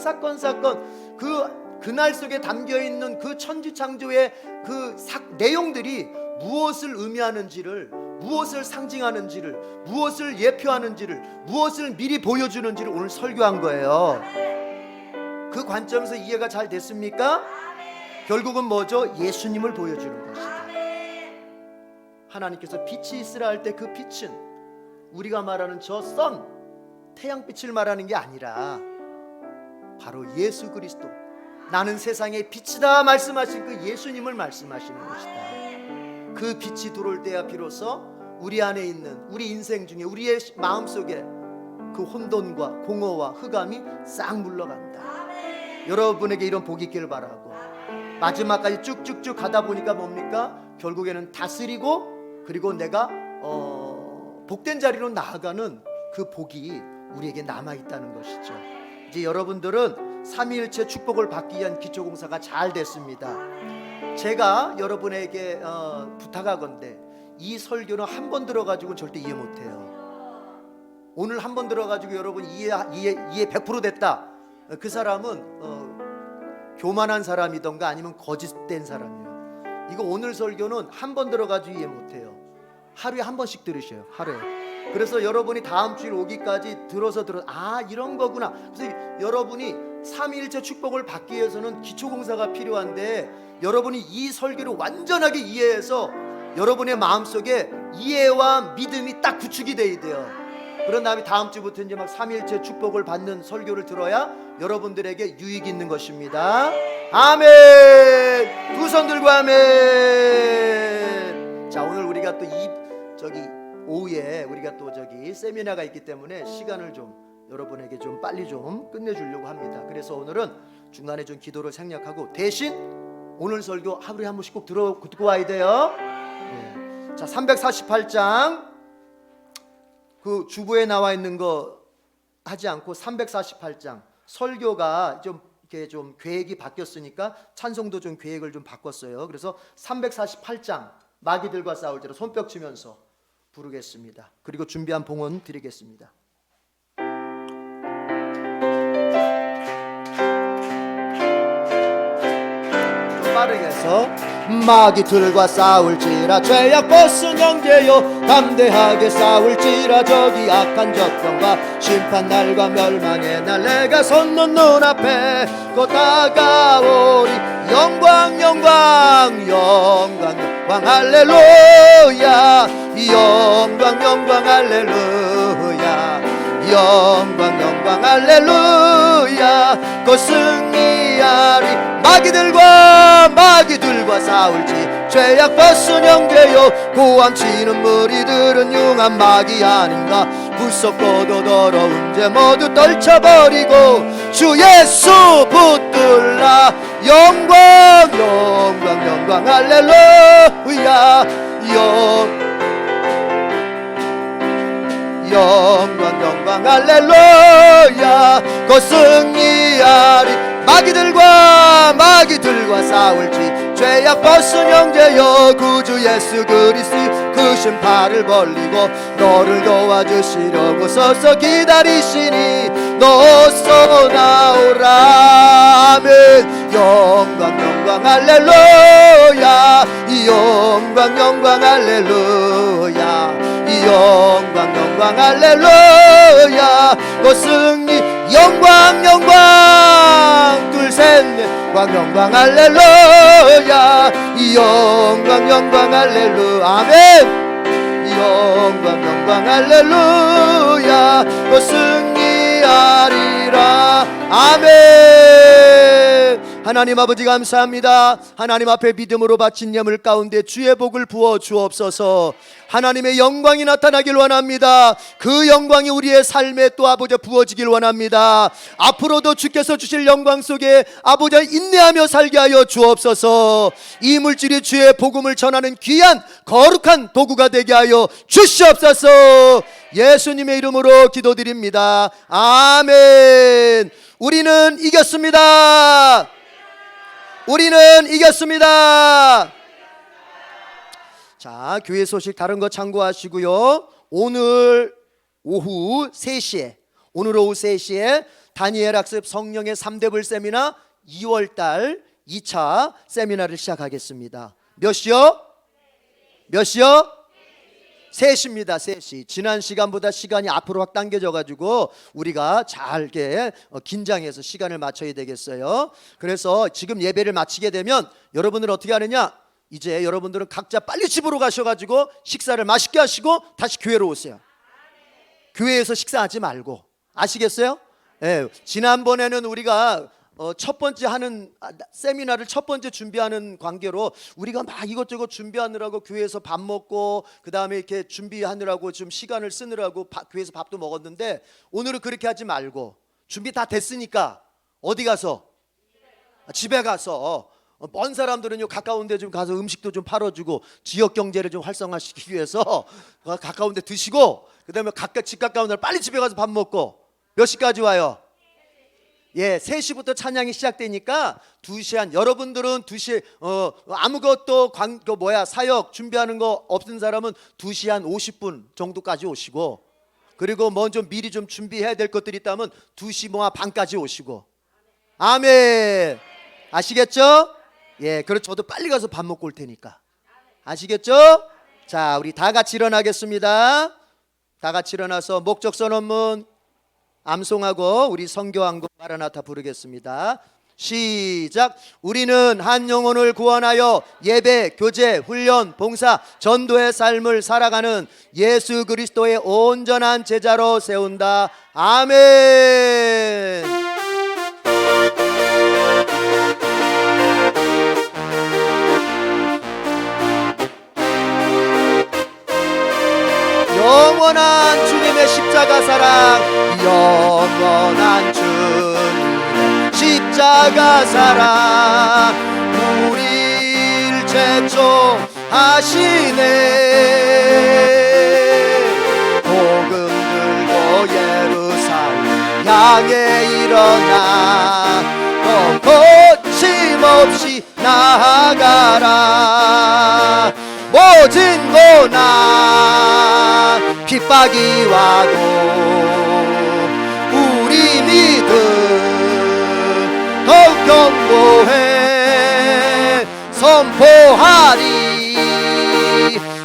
[SPEAKER 1] 그날 속에 담겨 있는 그 천지 창조의 그 내용들이 무엇을 의미하는지를, 무엇을 상징하는지를, 무엇을 예표하는지를, 무엇을 미리 보여주는지를 오늘 설교한 거예요. 그 관점에서 이해가 잘 됐습니까? 결국은 뭐죠? 예수님을 보여주는 것이다. 하나님께서 빛이 있으라 할 때 그 빛은 우리가 말하는 저 선, 태양빛을 말하는 게 아니라 바로 예수 그리스도, 나는 세상의 빛이다 말씀하신 그 예수님을 말씀하시는 것이다. 그 빛이 들어올 때야 비로소 우리 안에 있는, 우리 인생 중에, 우리의 마음속에 그 혼돈과 공허와 흑암이 싹 물러간다. 여러분에게 이런 복이 있기를 바라고, 마지막까지 쭉쭉쭉 가다 보니까 뭡니까? 결국에는 다스리고, 그리고 내가 복된 자리로 나아가는 그 복이 우리에게 남아있다는 것이죠. 이제 여러분들은 삼위일체 축복을 받기 위한 기초공사가 잘 됐습니다. 제가 여러분에게 부탁하건대 이 설교는 한 번 들어가지고 절대 이해 못해요. 오늘 한 번 들어가지고 여러분 이해 100% 됐다, 그 사람은 교만한 사람이던가 아니면 거짓된 사람이에요. 이거 오늘 설교는 한 번 들어가지고 이해 못해요. 하루에 한 번씩 들으셔요. 하루에. 그래서 여러분이 다음 주일 오기까지 들어서 이런 거구나. 그래서 여러분이 삼위일체 축복을 받기 위해서는 기초공사가 필요한데, 여러분이 이 설교를 완전하게 이해해서 여러분의 마음속에 이해와 믿음이 딱 구축이 돼야 돼요. 그런 다음에 다음 주부터 이제 막 삼위일체 축복을 받는 설교를 들어야 여러분들에게 유익이 있는 것입니다. 아멘. 두 손 들고 아멘. 자, 오늘 우리가 또 오후에 우리가 또 세미나가 있기 때문에 시간을 좀 여러분에게 좀 빨리 좀 끝내주려고 합니다. 그래서 오늘은 중간에 좀 기도를 생략하고, 대신 오늘 설교 하루에 한 번씩 꼭 듣고 와야 돼요. 네. 자, 348장 그 주보에 나와 있는 거 하지 않고 348장 설교가 좀 이렇게 좀 계획이 바뀌었으니까 찬송도 좀 계획을 좀 바꿨어요. 그래서 348장 마귀들과 싸울 때로 손뼉 치면서 부르겠습니다. 그리고 준비한 봉헌 드리겠습니다. 좀 빠르게 해서, 마귀들과 싸울지라 죄악 벗은 형제여, 담대하게 싸울지라 저기 악한 적병과 심판날과 멸망의 날 내가 섰는 눈앞에 곧 다가오리. 영광 영광 영광 영광 할렐루야. 영광 영광 할렐루야. 영광 영광 할렐루야. 곧 승리하리. 마귀들과 싸울지 죄악 벗은 형제여, 고함치는 무리들은 융한 마귀 아닌가. 무섭고도 더러운 죄 모두 떨쳐버리고 주 예수 붙들라. 영광 영광 영광 할렐루야. 영광 영광 할렐루야. 곧 승리하리. 마귀들과 싸울지 죄악 벗은 형제여, 구주 예수 그리스도 그 신발을 벌리고 너를 도와주시려고 서서 기다리시니 너서 나오라. 아멘. 영광 영광 할렐루야. 영광 영광 할렐루야. 영광 영광 할렐루야. 곧 승리. 영광 영광 둘셋넷 영광 할렐루야. 영광 영광 할렐루야. 아멘. 영광 영광 할렐루야. 또 승리하리라. 아멘. 하나님 아버지 감사합니다. 하나님 앞에 믿음으로 바친 예물 가운데 주의 복을 부어 주옵소서. 하나님의 영광이 나타나길 원합니다. 그 영광이 우리의 삶에 또 아버지 부어지길 원합니다. 앞으로도 주께서 주실 영광 속에 아버지 인내하며 살게 하여 주옵소서. 이 물질이 주의 복음을 전하는 귀한 거룩한 도구가 되게 하여 주시옵소서. 예수님의 이름으로 기도드립니다. 아멘. 우리는 이겼습니다. 우리는 이겼습니다. 자, 교회 소식 다른 거 참고하시고요. 오늘 오후 3시에 다니엘 학습 성령의 3대불 세미나 2월달 2차 세미나를 시작하겠습니다. 몇 시요? 몇 시요? 3시입니다. 3시. 지난 시간보다 시간이 앞으로 확 당겨져가지고 우리가 잘게 긴장해서 시간을 맞춰야 되겠어요. 그래서 지금 예배를 마치게 되면 여러분들 어떻게 하느냐? 이제 여러분들은 각자 빨리 집으로 가셔가지고 식사를 맛있게 하시고 다시 교회로 오세요. 교회에서 식사하지 말고. 아시겠어요? 예, 지난번에는 우리가 첫 번째 하는 세미나를 첫 번째 준비하는 관계로 우리가 막 이것저것 준비하느라고 교회에서 밥 먹고 그 다음에 이렇게 준비하느라고 좀 시간을 쓰느라고 교회에서 밥도 먹었는데 오늘은 그렇게 하지 말고 준비 다 됐으니까 어디 가서 집에 가서 먼 사람들은요 가까운 데 좀 가서 음식도 좀 팔아주고 지역 경제를 좀 활성화시키기 위해서 가까운 데 드시고 그 다음에 집 가까운 데 빨리 집에 가서 밥 먹고 몇 시까지 와요? 예, 3시부터 찬양이 시작되니까 2시 한 여러분들은 2시 아무것도 사역 준비하는 거 없는 사람은 2시 한 50분 정도까지 오시고 그리고 먼저 미리 좀 준비해야 될 것들이 있다면 2시 반까지 오시고 아멘. 아시겠죠? 예, 그리고 저도 빨리 가서 밥 먹고 올 테니까 아시겠죠? 자, 우리 다 같이 일어나겠습니다. 다 같이 일어나서 목적 선언문 암송하고 우리 성교한곡 마라나타 부르겠습니다. 시작. 우리는 한 영혼을 구원하여 예배, 교제, 훈련, 봉사, 전도의 삶을 살아가는 예수 그리스도의 온전한 제자로 세운다. 아멘. 영원한 주님의 십자가 사랑, 영원한 주님의 십자가 사랑, 우리를 제초하시네. 복음 들고 예루살렘 향해 일어나 거침없이 나아가라. 모진 고난 핍박이 와도 우리 믿음 더욱 견고해 선포하리.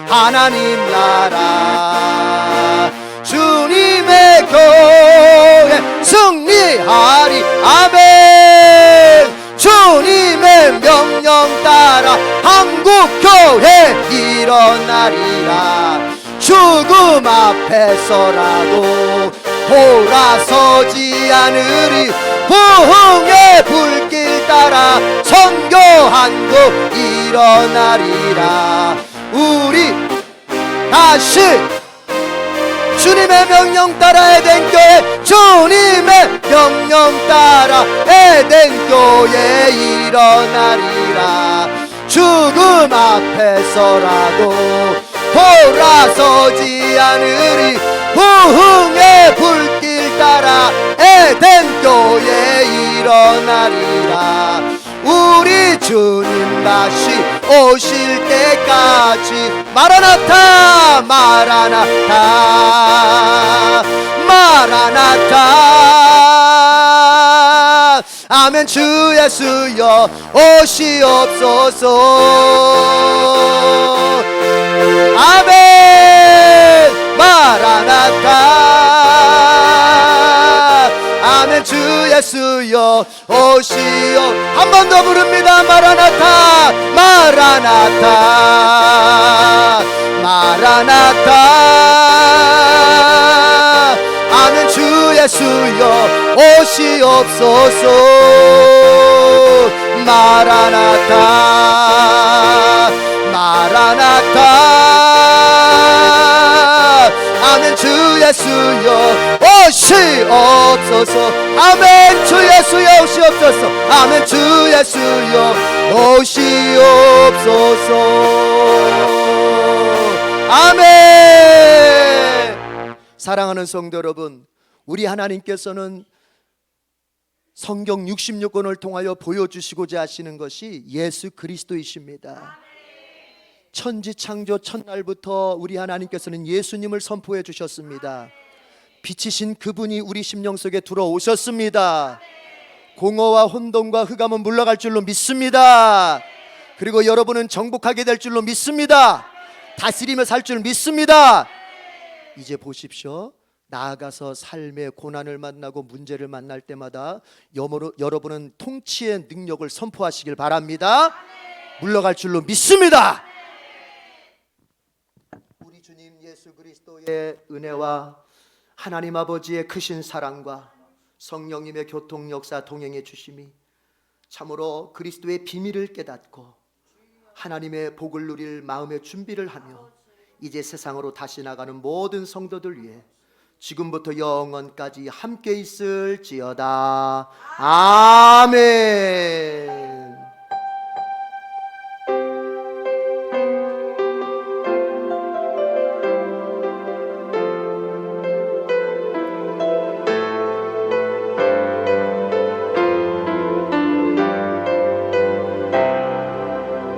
[SPEAKER 1] 하나님 나라 주님의 교회 승리하리. 아멘. 주님의 명령 따라 한국교회 일어나리라. 죽음 앞에서라도 돌아서지 않으리. 부흥의 불길 따라 선교한국 일어나리라. 우리 다시 주님의 명령 따라 에덴교회, 주님의 명령 따라 에덴교회 일어나리라. 죽음 앞에서라도 돌아서지 않으리. 부흥의 불길 따라 에덴교회 일어나리라. 우리 주님 다시 오실 때까지 마라나타 마라나타 마라나타. 아멘. 주 예수여 오시옵소서. 아멘. 마라나타. 아멘. 주 예수여 오시오. 한 번 더 부릅니다. 마라나타 마라나타 마라나타. 아멘. 주 예수여 오시옵소서. 마라나타 마라나타. 아멘. 주 예수여 오시옵소서. 아멘. 주 예수여 오시옵소서. 아멘. 주 예수여 오시옵소서. 아멘. 사랑하는 성도 여러분, 우리 하나님께서는 성경 66권을 통하여 보여주시고자 하시는 것이 예수 그리스도이십니다. 천지창조 첫날부터 우리 하나님께서는 예수님을 선포해 주셨습니다. 빛이신 그분이 우리 심령 속에 들어오셨습니다. 공허와 혼돈과 흑암은 물러갈 줄로 믿습니다. 그리고 여러분은 정복하게 될 줄로 믿습니다. 다스리며 살 줄 믿습니다. 이제 보십시오. 나아가서 삶의 고난을 만나고 문제를 만날 때마다 여러분은 통치의 능력을 선포하시길 바랍니다. 물러갈 줄로 믿습니다. 우리 주님 예수 그리스도의 은혜와 하나님 아버지의 크신 사랑과 성령님의 교통 역사 동행해 주심이 참으로 그리스도의 비밀을 깨닫고 하나님의 복을 누릴 마음의 준비를 하며 이제 세상으로 다시 나가는 모든 성도들 위해 지금부터 영원까지 함께 있을지어다. 아멘.